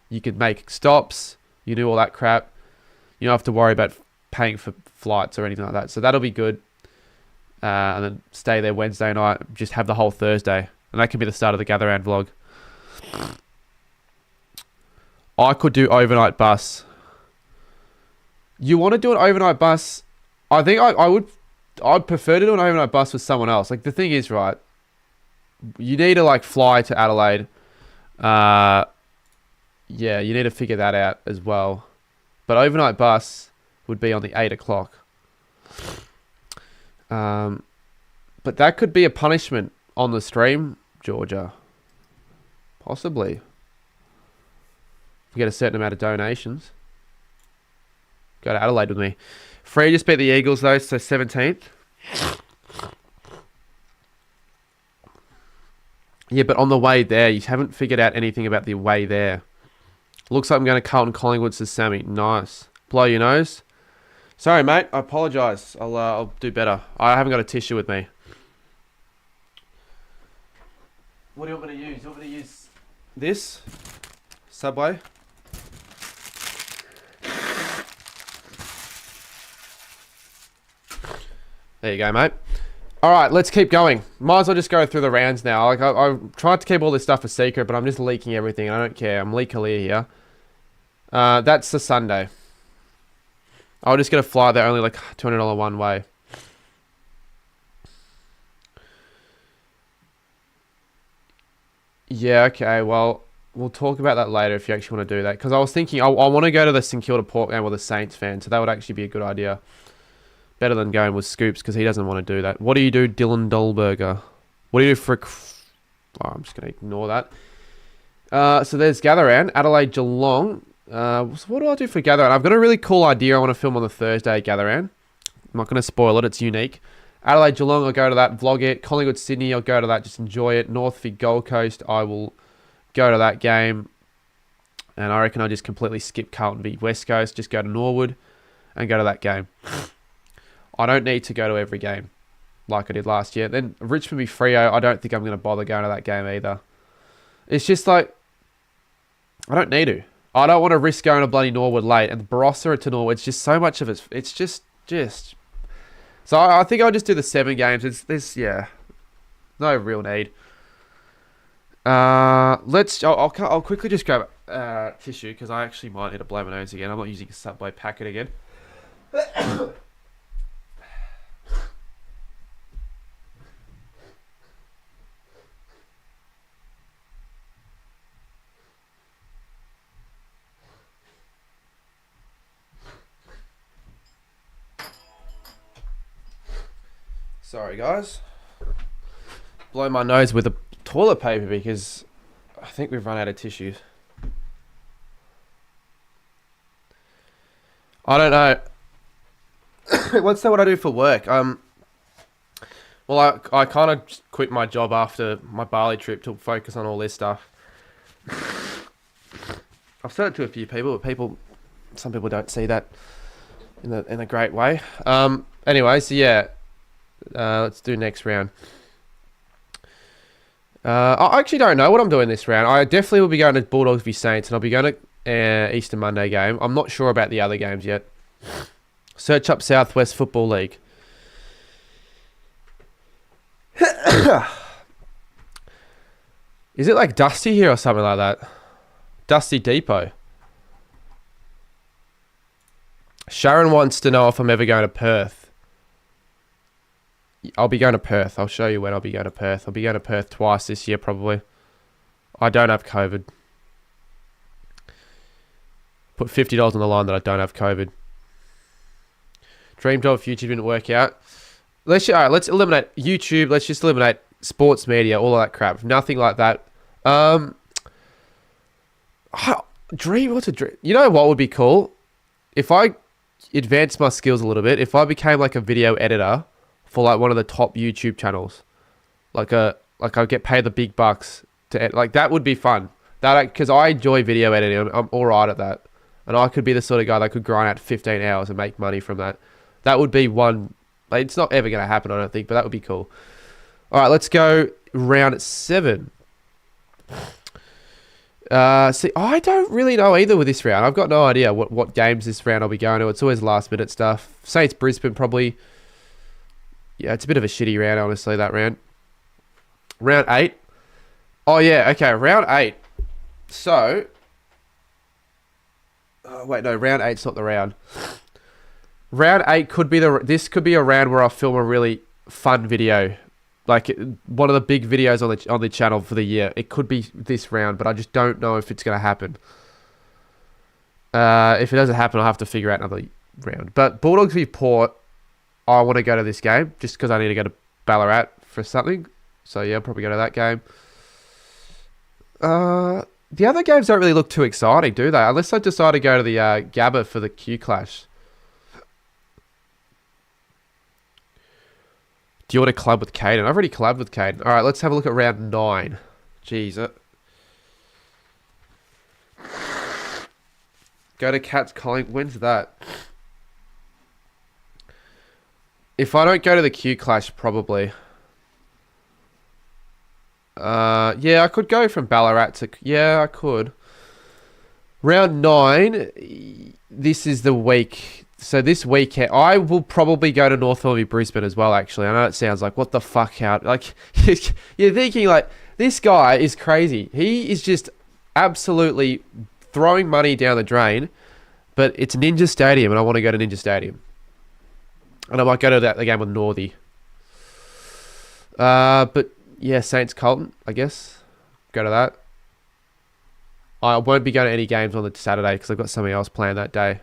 You can make stops. You do all that crap. You don't have to worry about paying for flights or anything like that. So that'll be good. And then stay there Wednesday night. Just have the whole Thursday. And that can be the start of the Gather Round vlog. I could do overnight bus. You want to do an overnight bus? I think I'd prefer to do an overnight bus with someone else. Like, the thing is, right, you need to, like, fly to Adelaide. Yeah, you need to figure that out as well. But overnight bus would be on the 8 o'clock. But that could be a punishment on the stream, Georgia. Possibly. You get a certain amount of donations. Go to Adelaide with me. Free just beat the Eagles, though, so 17th. Yeah, but on the way there, you haven't figured out anything about the way there. Looks like I'm going to Carlton Collingwood, says Sammy. Nice. Blow your nose. Sorry, mate. I apologise. I'll do better. I haven't got a tissue with me. What do you want me to use? You want me to use this? Subway? There you go, mate. All right, let's keep going. Might as well just go through the rounds now. Like, I tried to keep all this stuff a secret, but I'm just leaking everything. I don't care. I'm leak-a-lear here. That's the Sunday. I'll just get a flight there, only like $200 one way. Yeah, okay. Well, we'll talk about that later if you actually want to do that. Because I was thinking, I want to go to the St Kilda Port game with a Saints fan, so that would actually be a good idea. Better than going with Scoops, because he doesn't want to do that. What do you do, Dylan Dolberger? What do you do for... Oh, I'm just going to ignore that. So there's Gather Round, Adelaide Geelong. So what do I do for Gather Round? I've got a really cool idea I want to film on the Thursday Gather Round. I'm not going to spoil it, it's unique. Adelaide Geelong, I'll go to that, vlog it. Collingwood Sydney, I'll go to that, just enjoy it. North v Gold Coast, I will go to that game. And I reckon I'll just completely skip Carlton v West Coast, just go to Norwood and go to that game. I don't need to go to every game like I did last year. Then Richmond v Freo, I don't think I'm going to bother going to that game either. It's just like, I don't need to. I don't want to risk going to bloody Norwood late. And the Barossa to Norwood, it's just so much of it. It's just. So I think I'll just do the 7 games. Yeah, no real need. I'll quickly just grab tissue because I actually might need to blow my nose again. I'm not using a Subway packet again. Sorry, guys. Blow my nose with a toilet paper because I think we've run out of tissues. I don't know. Let's say what I do for work. Well, I kind of quit my job after my Bali trip to focus on all this stuff. I've said it to a few people, but some people don't see that in a great way. Anyway, so yeah. Let's do next round. I actually don't know what I'm doing this round. I definitely will be going to Bulldogs v Saints, and I'll be going to Easter Monday game. I'm not sure about the other games yet. Search up Southwest Football League. Is it like Dusty here or something like that? Dusty Depot. Sharon wants to know if I'm ever going to Perth. I'll be going to Perth. I'll show you when I'll be going to Perth. I'll be going to Perth twice this year, probably. I don't have COVID. Put $50 on the line that I don't have COVID. Dream job future didn't work out. Let's eliminate YouTube. Let's just eliminate sports media, all of that crap. Nothing like that. What's a dream? You know what would be cool? If I advanced my skills a little bit, if I became like a video editor for like one of the top YouTube channels, like I get paid the big bucks to like that would be fun. Because I enjoy video editing, I'm all right at that, and I could be the sort of guy that could grind out 15 hours and make money from that. That would be one. Like, it's not ever going to happen, I don't think, but that would be cool. All right, let's go round 7. See, I don't really know either with this round. I've got no idea what games this round I'll be going to. It's always last minute stuff. Saints Brisbane probably. Yeah, it's a bit of a shitty round, honestly, that round. Round 8. Oh, yeah, okay, round 8. So. Oh, wait, no, round 8's not the round. Round 8 could be this could be a round where I film a really fun video. Like one of the big videos on the channel for the year. It could be this round, but I just don't know if it's going to happen. If it doesn't happen, I'll have to figure out another round. But Bulldogs v Port, I want to go to this game just because I need to go to Ballarat for something. So yeah, I'll probably go to that game. The other games don't really look too exciting, do they? Unless I decide to go to the Gabba for the Q Clash. Do you want to collab with Caden? I've already collabed with Caden. All right, let's have a look at round 9. Jeez. Go to Cats Calling. When's that? If I don't go to the Q Clash, probably. Yeah, I could go from Ballarat to... Yeah, I could. Round 9. This is the week... So this weekend, I will probably go to Northville v Brisbane as well, actually. I know it sounds like, what the fuck, how... Like, you're thinking, like, this guy is crazy. He is just absolutely throwing money down the drain, but it's Ninja Stadium, and I want to go to Ninja Stadium. And I might go to the game with Northy. But, yeah, Saints Colton, I guess. Go to that. I won't be going to any games on the Saturday because I've got something else planned that day.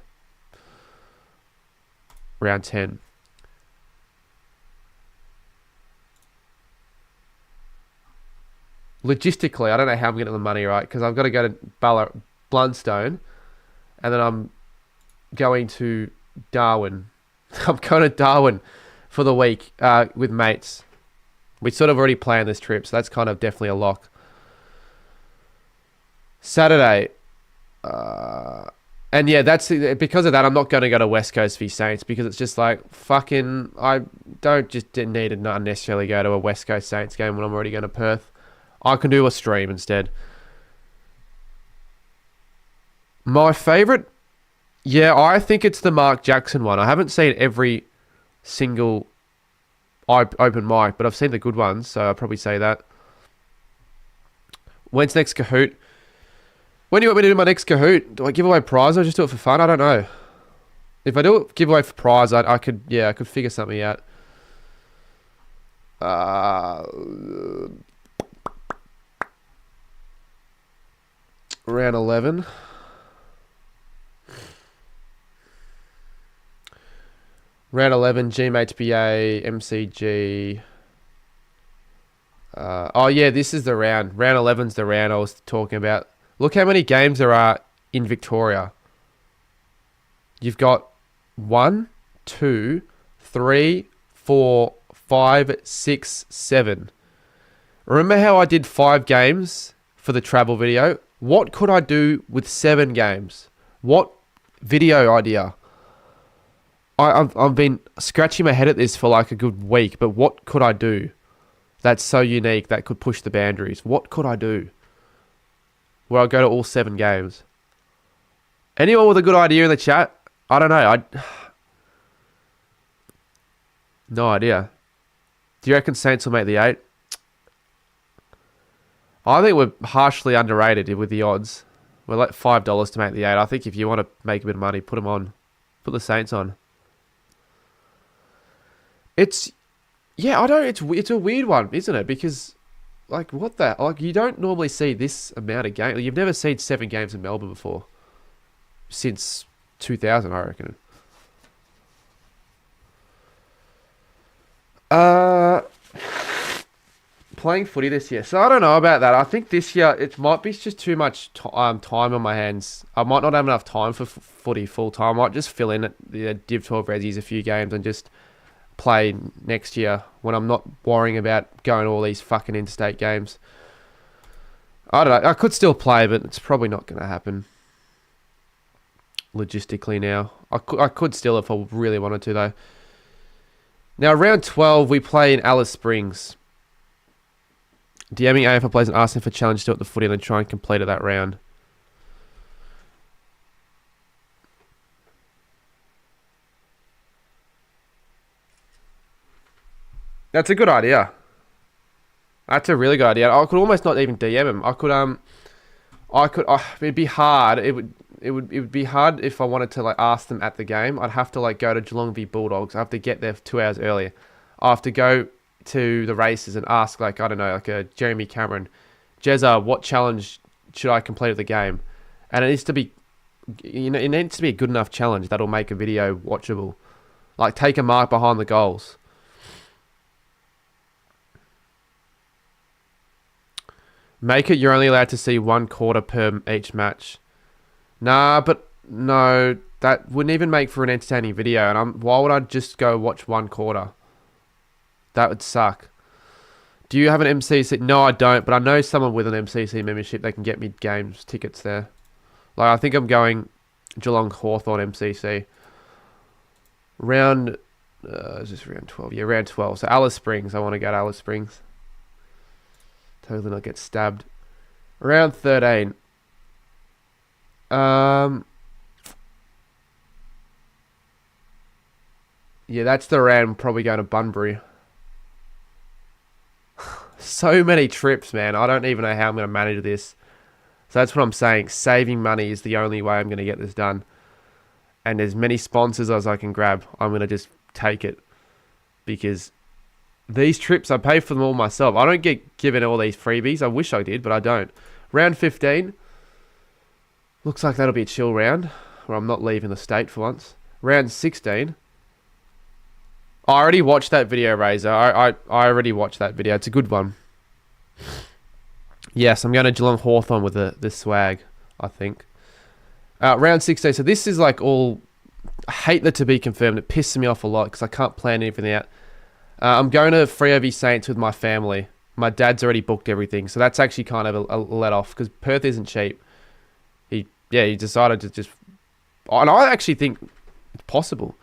Round 10. Logistically, I don't know how I'm getting the money right because I've got to go to Blundstone and then I'm going to Darwin. I'm going to Darwin for the week with mates. We sort of already planned this trip, so that's kind of definitely a lock. Saturday. And yeah, that's because of that. I'm not going to go to West Coast v Saints because it's just like fucking. I don't just need to not necessarily go to a West Coast Saints game when I'm already going to Perth. I can do a stream instead. My favorite, yeah, I think it's the Mark Jackson one. I haven't seen every single open mic, but I've seen the good ones, so I'll probably say that. When's next Kahoot? When do you want me to do my next Kahoot? Do I give away prize or just do it for fun? I don't know. If I do it giveaway for prize, I could figure something out. Round 11. Round 11, GMHBA, MCG. Oh yeah, this is the round. Round 11's the round I was talking about. Look how many games there are in Victoria. You've got 1, 2, 3, 4, 5, 6, 7. Remember how I did 5 games for the travel video? What could I do with 7 games? What video idea? I've been scratching my head at this for like a good week, but what could I do that's so unique that could push the boundaries? What could I do where I'll go to all 7 games? Anyone with a good idea in the chat? I don't know. No idea. Do you reckon Saints will make the 8? I think we're harshly underrated with the odds. We're like $5 to make the 8. I think if you want to make a bit of money, put them on. Put the Saints on. It's a weird one, isn't it? Because like what the like you don't normally see this amount of games. You've never seen 7 games in Melbourne before. Since 2000, I reckon. Playing footy this year. So I don't know about that. I think this year it might be just too much time on my hands. I might not have enough time for footy full time. I might just fill in at the Div 12 Resies a few games and just play next year when I'm not worrying about going to all these fucking interstate games. I don't know. I could still play, but it's probably not going to happen logistically now. I could still if I really wanted to, though. Now, round 12, we play in Alice Springs. DMing AFL players and asking for challenge still at the footy and then try and complete it that round. That's a good idea. That's a really good idea. I could almost not even DM him. It'd be hard. It would be hard if I wanted to like ask them at the game. I'd have to like go to Geelong v Bulldogs. I have to get there 2 hours earlier. I have to go to the races and ask like, I don't know, like a Jeremy Cameron, Jezza, what challenge should I complete at the game? And it needs to be, it needs to be a good enough challenge that'll make a video watchable. Like take a mark behind the goals. Make it you're only allowed to see 1 quarter per each match. Nah, but no, that wouldn't even make for an entertaining video. And why would I just go watch 1 quarter? That would suck. Do you have an MCC? No, I don't. But I know someone with an MCC membership. They can get me games tickets there. Like I think I'm going Geelong Hawthorn MCC. Round, is this round 12? Yeah, round 12. So Alice Springs. I want to go to Alice Springs. Totally not get stabbed. Round 13. Yeah, that's the round. Probably going to Bunbury. So many trips, man. I don't even know how I'm going to manage this. So that's what I'm saying. Saving money is the only way I'm going to get this done. And as many sponsors as I can grab, I'm going to just take it. Because these trips, I pay for them all myself. I don't get given all these freebies. I wish I did, but I don't. Round 15. Looks like that'll be a chill round. Where I'm not leaving the state for once. Round 16. I already watched that video, Razor. I already watched that video. It's a good one. Yes, I'm going to Geelong Hawthorn with this swag, I think. Round 16. So this is like all... I hate that to be confirmed. It pisses me off a lot because I can't plan anything out. I'm going to Freo v Saints with my family. My dad's already booked everything. So that's actually kind of a let off because Perth isn't cheap. He decided to just... And I actually think it's possible.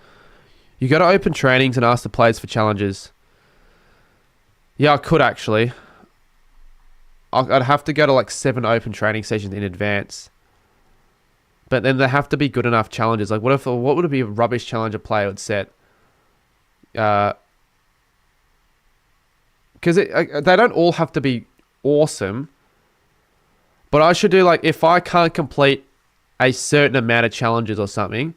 You got to open trainings and ask the players for challenges. Yeah, I could actually. I'd have to go to like 7 open training sessions in advance. But then they have to be good enough challenges. Like what would it be a rubbish challenge a player would set? Because they don't all have to be awesome. But I should do like, if I can't complete a certain amount of challenges or something,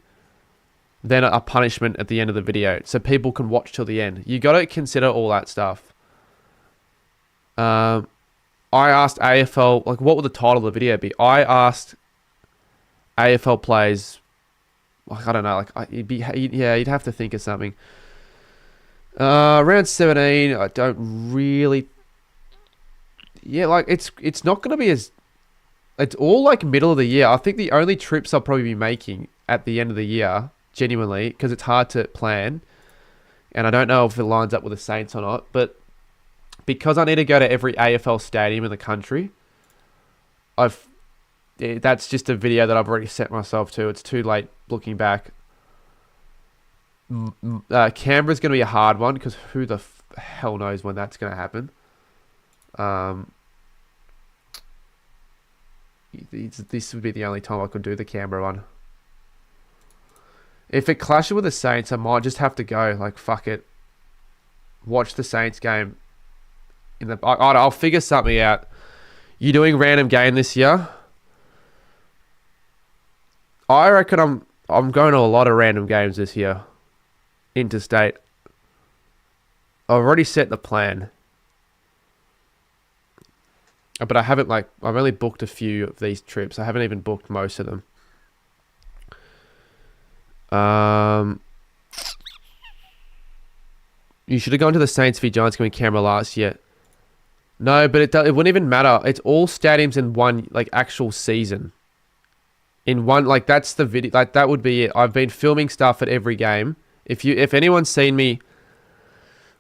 then a punishment at the end of the video. So people can watch till the end. You got to consider all that stuff. I asked AFL, like what would the title of the video be? I asked AFL players, like I don't know, like you'd have to think of something. Round 17, I don't really... Yeah, like it's not going to be as... It's all like middle of the year. I think the only trips I'll probably be making at the end of the year, genuinely, because it's hard to plan, and I don't know if it lines up with the Saints or not, but because I need to go to every AFL stadium in the country, that's just a video that I've already set myself to. It's too late looking back. Canberra's going to be a hard one because who the hell knows when that's going to happen. This would be the only time I could do the Canberra one. If it clashes with the Saints, I might just have to go. Like, fuck it. Watch the Saints game. I'll figure something out. You doing random game this year? I reckon I'm going to a lot of random games this year. Interstate. I've already set the plan. But I haven't, like... I've only booked a few of these trips. I haven't even booked most of them. You should have gone to the Saints v Giants game in Canberra last year. No, but it wouldn't even matter. It's all stadiums in one, like, actual season. In one, like, that's the video. Like, that would be it. I've been filming stuff at every game. If anyone's seen me...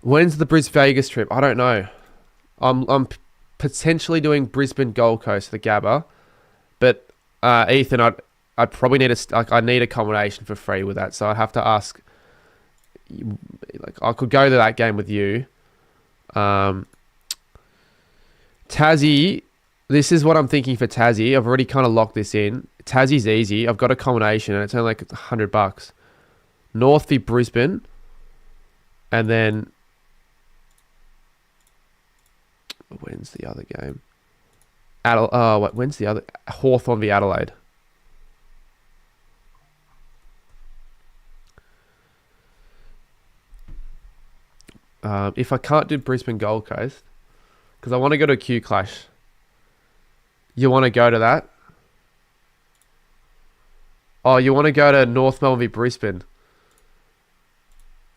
When's the Vegas trip? I don't know. I'm potentially doing Brisbane Gold Coast, the Gabba. But, Ethan, I'd probably need I need accommodation for free with that. So I'd have to ask... Like, I could go to that game with you. Tassie, this is what I'm thinking for Tassie. I've already kind of locked this in. Tassie's easy. I've got a combination and it's only like $100. North v Brisbane. And then... when's the other game? When's the other? Hawthorn v Adelaide. If I can't do Brisbane Gold Coast, because I want to go to a Q Clash. You want to go to that? Oh, you want to go to North Melbourne v Brisbane?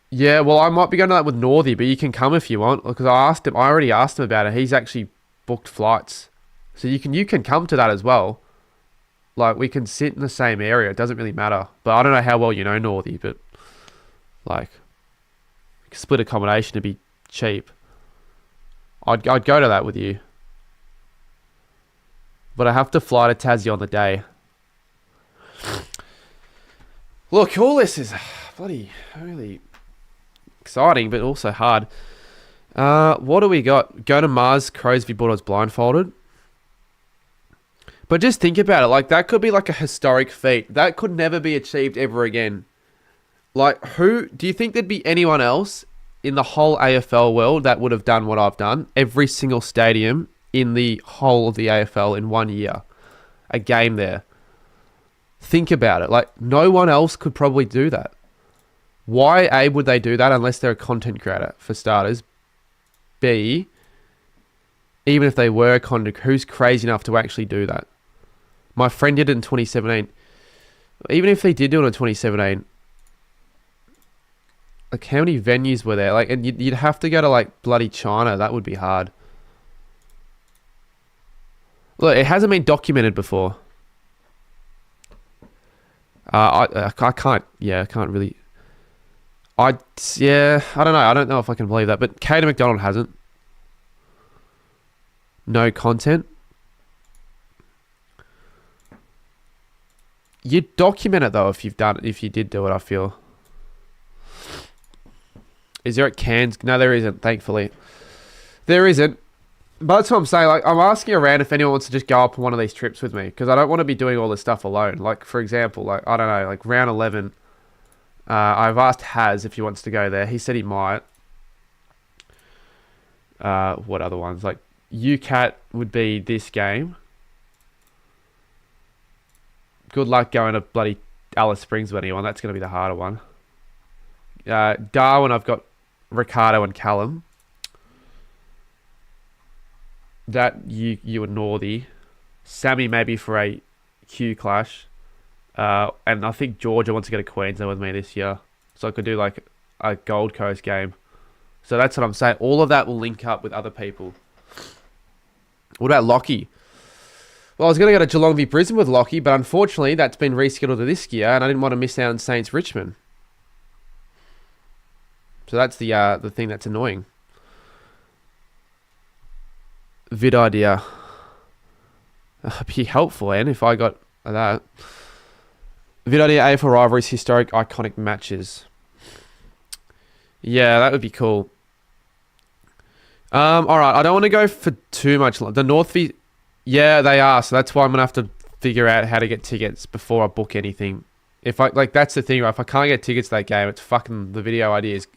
Yeah, well, I might be going to that with Northy, but you can come if you want. Because I already asked him about it. He's actually booked flights. So you can come to that as well. Like, we can sit in the same area. It doesn't really matter. But I don't know how well you know Northy, but like, split accommodation to be cheap. I'd go to that with you. But I have to fly to Tassie on the day. Look, all this is bloody really exciting, but also hard. What do we got? Go to Mars, Crows v Bulldogs blindfolded. But just think about it. Like, that could be like a historic feat. That could never be achieved ever again. Like, who... do you think there'd be anyone else in the whole AFL world that would have done what I've done? Every single stadium in the whole of the AFL in 1 year. A game there. Think about it. Like, no one else could probably do that. Why, A, would they do that unless they're a content creator, for starters? B, even if they were a content, who's crazy enough to actually do that? My friend did it in 2017. Even if they did do it in 2017, like, how many venues were there? Like, and you'd have to go to, like, bloody China. That would be hard. Look, it hasn't been documented before. I can't. Yeah, I can't really. I don't know. I don't know if I can believe that. But Caden McDonald hasn't. No content. You document it though if you did do it, I feel. Is there at Cairns? No, there isn't, thankfully. There isn't. But that's what I'm saying. Like, I'm asking around if anyone wants to just go up on one of these trips with me, because I don't want to be doing all this stuff alone. Like, for example, like, I don't know, like round 11, I've asked Haz if he wants to go there. He said he might. What other ones? Like, UCAT would be this game. Good luck going to bloody Alice Springs with anyone. That's going to be the harder one. Darwin, I've got Ricardo and Callum. That you and Northy. Sammy maybe for a Q Clash. And I think Georgia wants to go to Queensland with me this year. So I could do like a Gold Coast game. So that's what I'm saying. All of that will link up with other people. What about Lockie? Well, I was going to go to Geelong v Brisbane with Lockie, but unfortunately that's been rescheduled to this year, and I didn't want to miss out on Saints Richmond. So that's the thing that's annoying. Vid idea. That'd be helpful, and if I got that. Vid idea AFL rivalries, historic, iconic matches. Yeah, that would be cool. All right, I don't want to go for too much. The North v... yeah, they are. So that's why I'm going to have to figure out how to get tickets before I book anything. If I... like, that's the thing, right? If I can't get tickets to that game, it's fucking... the video idea is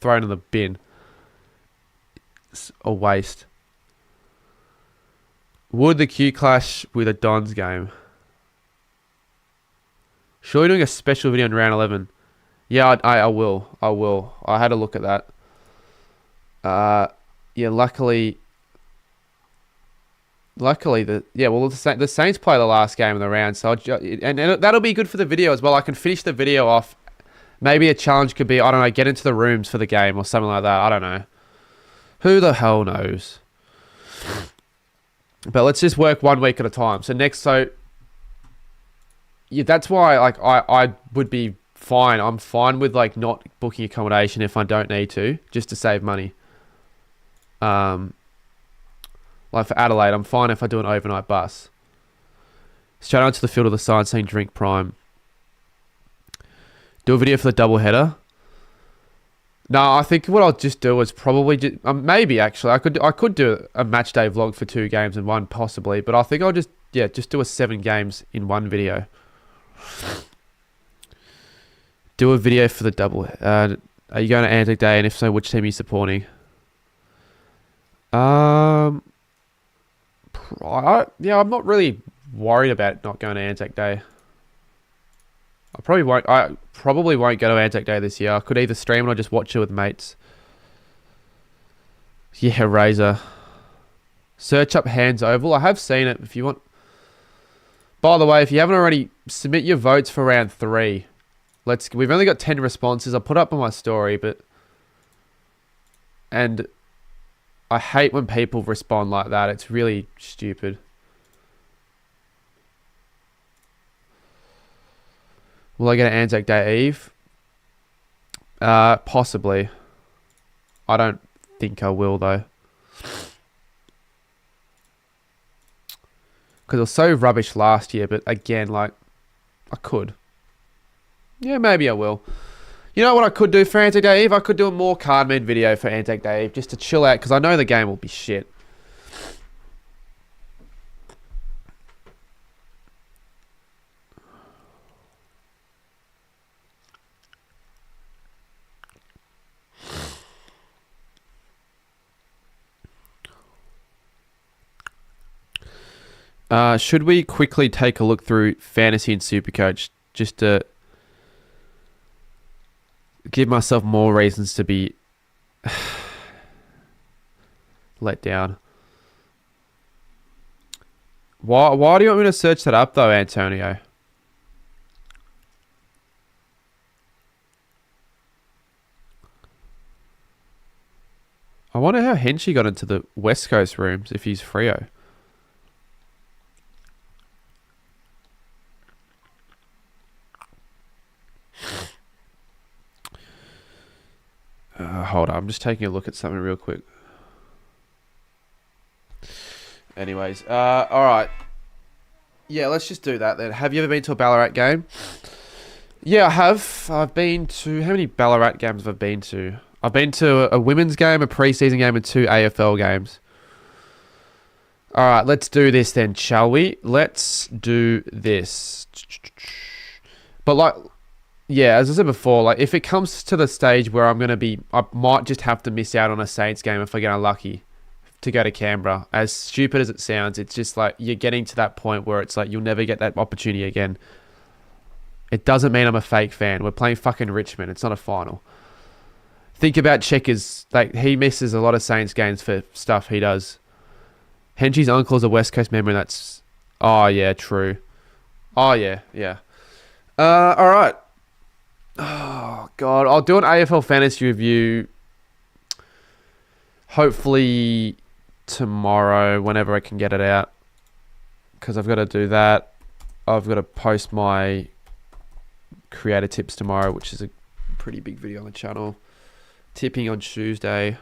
thrown in the bin. It's a waste. Would the Q clash with a Dons game? Surely doing a special video in round 11. Yeah, I will. I will. I had a look at that. Yeah, luckily, the Saints play the last game of the round, so and that'll be good for the video as well. I can finish the video off. Maybe a challenge could be, I don't know, get into the rooms for the game or something like that. I don't know. Who the hell knows? But let's just work 1 week at a time. Yeah, that's why like I would be fine. I'm fine with like not booking accommodation if I don't need to, just to save money. Like for Adelaide, I'm fine if I do an overnight bus. Straight onto the field of the sign saying drink prime. Do a video for the double header. No, I think what I'll just do is probably just, maybe actually I could do a match day vlog for 2 games in one possibly, but I think I'll just just do a 7 games in one video. Do a video for the double. Are you going to Anzac Day, and if so, which team are you supporting? I'm not really worried about not going to Anzac Day. I probably won't go to Anzac Day this year. I could either stream it or just watch it with mates. Yeah, Razor. Search up Hands Oval. I have seen it if you want. By the way, if you haven't already, submit your votes for round 3. We've only got 10 responses. I'll put up on my story, and I hate when people respond like that. It's really stupid. Will I get an Anzac Day Eve? Possibly. I don't think I will, though. Because it was so rubbish last year, but again, like, I could. Yeah, maybe I will. You know what I could do for Anzac Day Eve? I could do a more card-made video for Anzac Day Eve, just to chill out, because I know the game will be shit. Should we quickly take a look through Fantasy and Supercoach just to give myself more reasons to be let down? Why do you want me to search that up though, Antonio? I wonder how Henchy got into the West Coast rooms if he's Freo. Hold on, I'm just taking a look at something real quick. Anyways, alright. Yeah, let's just do that then. Have you ever been to a Ballarat game? Yeah, I have. I've been to... How many Ballarat games have I been to? I've been to a women's game, a pre-season game, and 2 AFL games. Alright, let's do this then, shall we? Let's do this. But like... Yeah, as I said before, like if it comes to the stage where I'm going to be... I might just have to miss out on a Saints game if I get unlucky to go to Canberra. As stupid as it sounds, it's just like you're getting to that point where it's like you'll never get that opportunity again. It doesn't mean I'm a fake fan. We're playing fucking Richmond. It's not a final. Think about Checkers. Like, he misses a lot of Saints games for stuff he does. Henchy's uncle's a West Coast member, and that's... Oh, yeah, true. Oh, yeah, yeah. All right. Oh, God. I'll do an AFL fantasy review hopefully tomorrow, whenever I can get it out. Because I've got to do that. I've got to post my creator tips tomorrow, which is a pretty big video on the channel. Tipping on Tuesday.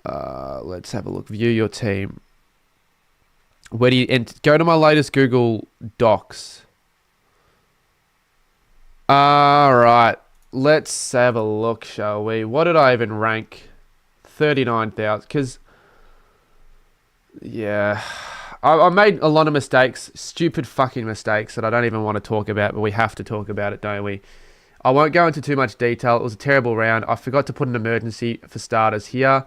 Let's have a look. View your team. Where do you go to my latest Google Docs? Alright, let's have a look, shall we? What did I even rank? 39,000, because, yeah, I made a lot of mistakes, stupid fucking mistakes that I don't even want to talk about, but we have to talk about it, don't we? I won't go into too much detail. It was a terrible round. I forgot to put an emergency for starters here.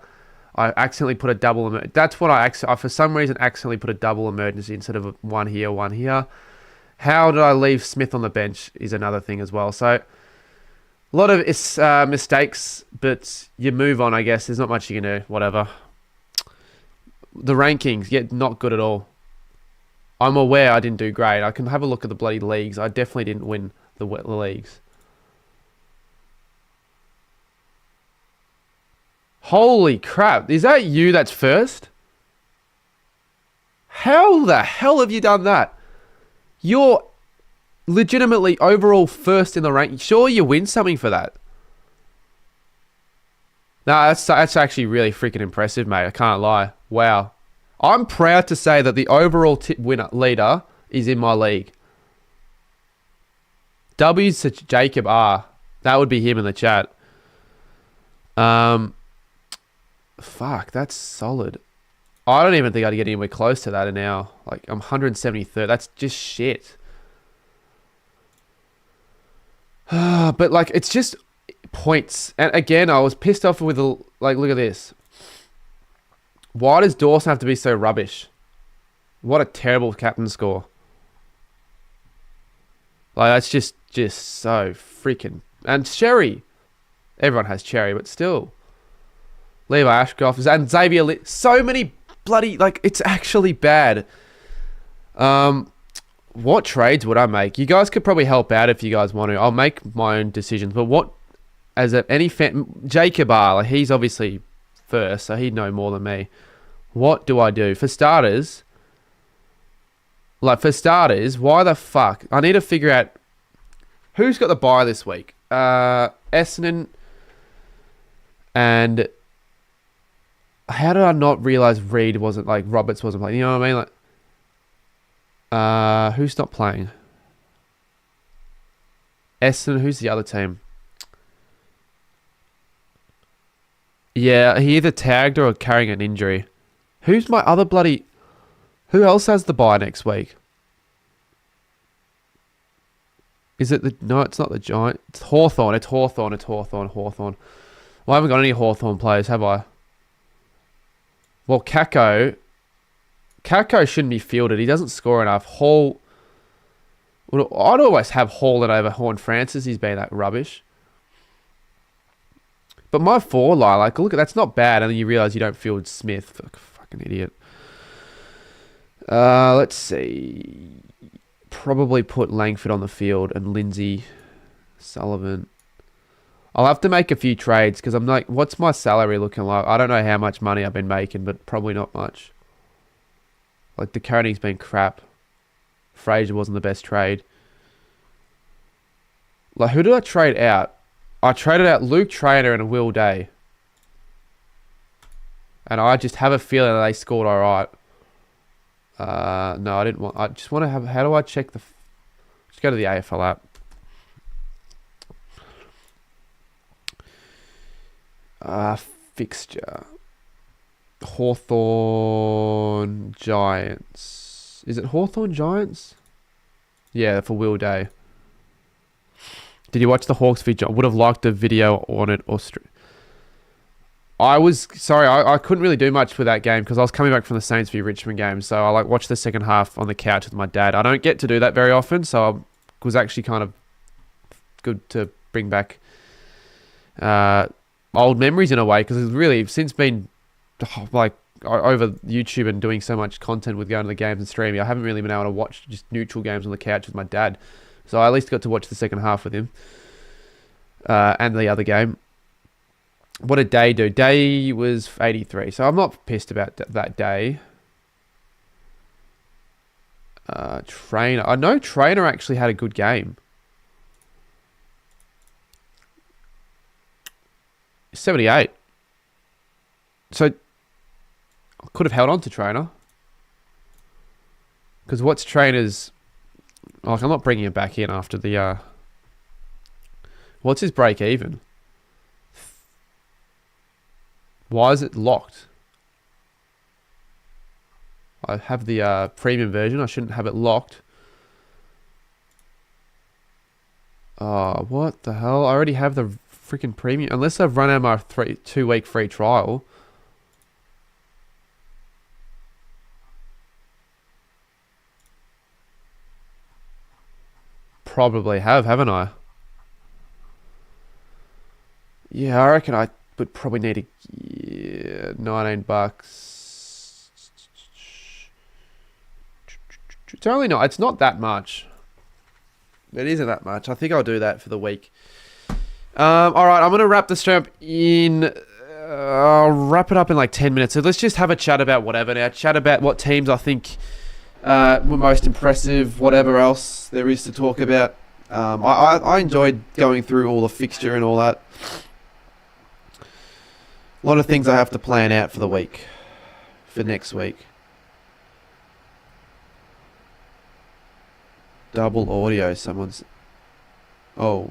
I accidentally put a double, that's what I for some reason accidentally put a double emergency instead of one here, one here. How did I leave Smith on the bench is another thing as well. So, a lot of mistakes, but you move on, I guess. There's not much you can do. Whatever. The rankings, yeah, not good at all. I'm aware I didn't do great. I can have a look at the bloody leagues. I definitely didn't win the leagues. Holy crap. Is that you that's first? How the hell have you done that? You're legitimately overall first in the rank. Sure, you win something for that. No, that's actually really freaking impressive, mate. I can't lie. Wow. I'm proud to say that the overall leader is in my league. W's to Jacob R. That would be him in the chat. Um, fuck, that's solid. I don't even think I'd get anywhere close to that now. Like, I'm 173rd. That's just shit. But, like, it's just points. And again, I was pissed off with, like, look at this. Why does Dawson have to be so rubbish? What a terrible captain score. Like, that's just so freaking... And Sherry. Everyone has Cherry, but still. Levi Ashcroft and Xavier... So many bloody... Like, it's actually bad. What trades would I make? You guys could probably help out if you guys want to. I'll make my own decisions. But what... As any fan... Jacob R, like, he's obviously first, so he'd know more than me. What do I do? For starters... Like, for starters, why the fuck? I need to figure out... Who's got the bye this week? Essendon... And... How did I not realise Reed wasn't... Like, Roberts wasn't playing? You know what I mean? Like... Who's not playing? Essendon, who's the other team? Yeah, he either tagged or carrying an injury. Who's my other bloody... Who else has the bye next week? Is it the... No, it's not the Giant. It's Hawthorn. It's Hawthorn. Well, I haven't got any Hawthorn players, have I? Well, Kako shouldn't be fielded. He doesn't score enough. Hall... Well, I'd always have Hall and over Horn Francis. He's been that rubbish. But my four, like, look, that's not bad. And then you realise you don't field Smith. Fucking idiot. Let's see. Probably put Langford on the field and Lindsay, Sullivan. I'll have to make a few trades because I'm like, what's my salary looking like? I don't know how much money I've been making, but probably not much. Like, the carrying's been crap. Fraser wasn't the best trade. Like, who did I trade out? I traded out Luke Traynor and Will Day. And I just have a feeling that they scored alright. No, I didn't want... I just want to have... How do I check the... Just go to the AFL app. Fixture. Hawthorn Giants. Is it Hawthorn Giants? Yeah, for Will Day. Did you watch the Hawks video? I would have liked a video on it. I was... Sorry, I couldn't really do much with that game because I was coming back from the Saints v Richmond game. So I watched the second half on the couch with my dad. I don't get to do that very often. So it was actually kind of good to bring back old memories in a way. Because it's really since been like over YouTube and doing so much content with going to the games and streaming, I haven't really been able to watch just neutral games on the couch with my dad. So I at least got to watch the second half with him and the other game. What did Day do? Day was 83. So I'm not pissed about that Day. Trainer. I know Trainer actually had a good game. 78. So I could have held on to Trainer. Because what's Trainer's... Like, I'm not bringing him back in after the... What's his break even? Why is it locked? I have the premium version. I shouldn't have it locked. Oh, what the hell? I already have the freaking premium. Unless I've run out my 2-week free trial. Probably have, haven't I? Yeah, I reckon I would probably need $19. It's only not. It's not that much. It isn't that much. I think I'll do that for the week. All right, I'm gonna wrap the stream up in. I'll wrap it up in like 10 minutes. So let's just have a chat about whatever now. Chat about what teams I think were most impressive. Whatever else there is to talk about. I enjoyed going through all the fixture and all that. A lot of things I have to plan out for the week, for next week. Double audio, someone's... Oh.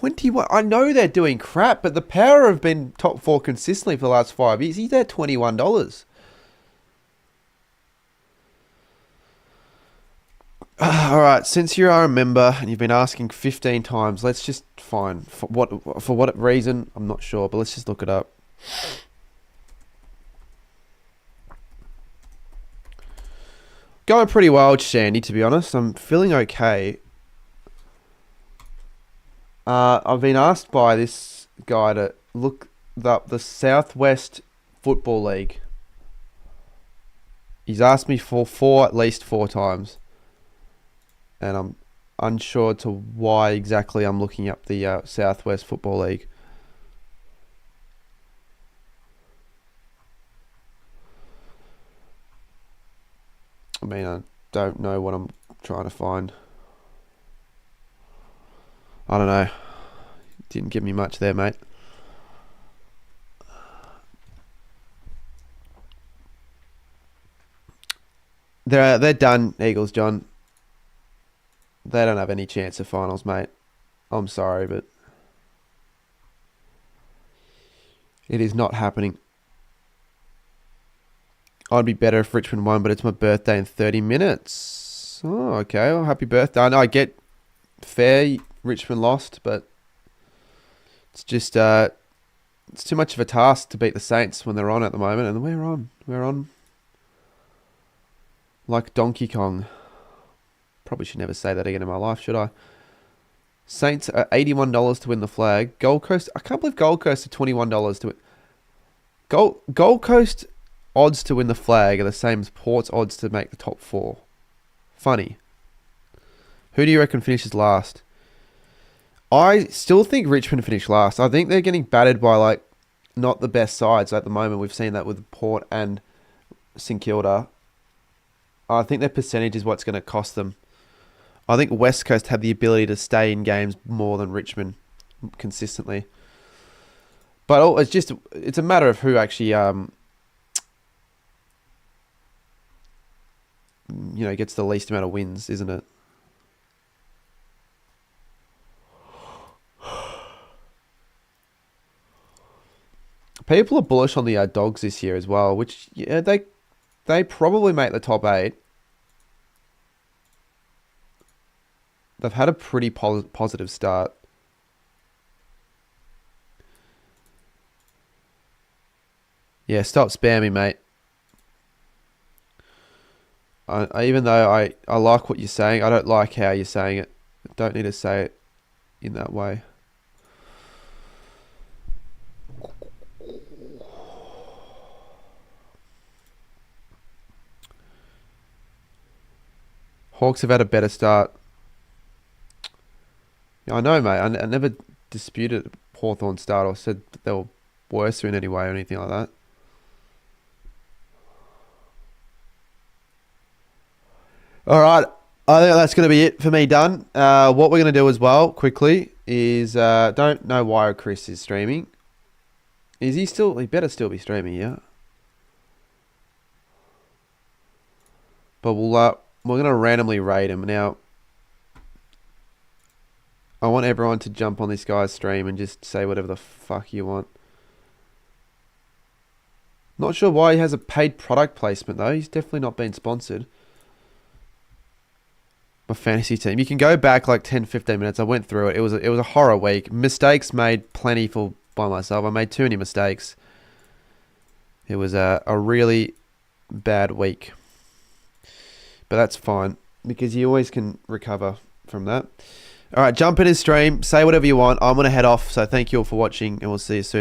21. I know they're doing crap, but the Power have been top 4 consistently for the last 5 years. He's at $21. All right, since you are a member and you've been asking 15 times, let's just find for what reason, I'm not sure, but let's just look it up. Going pretty well, Shandy, to be honest. I'm feeling okay. I've been asked by this guy to look up the Southwest Football League. He's asked me for at least 4 times. And I'm unsure to why exactly I'm looking up the Southwest Football League. I mean, I don't know what I'm trying to find. I don't know. Didn't give me much there, mate. They're done, Eagles, John. They don't have any chance of finals, mate. I'm sorry, but it is not happening. I'd be better if Richmond won, but it's my birthday in 30 minutes. Oh, okay. Well, happy birthday. I know I get fair Richmond lost, but it's just it's too much of a task to beat the Saints when they're on at the moment, and we're on. We're on like Donkey Kong. Probably should never say that again in my life, should I? Saints are $81 to win the flag. Gold Coast, I can't believe Gold Coast are $21 to win. Gold Coast odds to win the flag are the same as Port's odds to make the top 4. Funny. Who do you reckon finishes last? I still think Richmond finished last. I think they're getting battered by like not the best sides at the moment. We've seen that with Port and St Kilda. I think their percentage is what's going to cost them. I think West Coast have the ability to stay in games more than Richmond consistently. But it's a matter of who actually gets the least amount of wins, isn't it? People are bullish on the Dogs this year as well, which they probably make the top 8. They've had a pretty positive start. Yeah, stop spamming, mate. Even though I like what you're saying, I don't like how you're saying it. I don't need to say it in that way. Hawks have had a better start. Yeah, I know, mate. I never disputed Hawthorn's start or said that they were worse in any way or anything like that. All right. I think that's going to be it for me done. What we're going to do as well, quickly, is don't know why Chris is streaming. Is he still? He better still be streaming, yeah. But we're going to randomly rate him. Now, I want everyone to jump on this guy's stream and just say whatever the fuck you want. Not sure why he has a paid product placement, though. He's definitely not been sponsored. My fantasy team. You can go back like 10, 15 minutes. I went through it. It was a horror week. Mistakes made plenty by myself. I made too many mistakes. It was a really bad week. But that's fine, because you always can recover from that. All right, jump in his stream. Say whatever you want. I'm going to head off. So thank you all for watching, and we'll see you soon.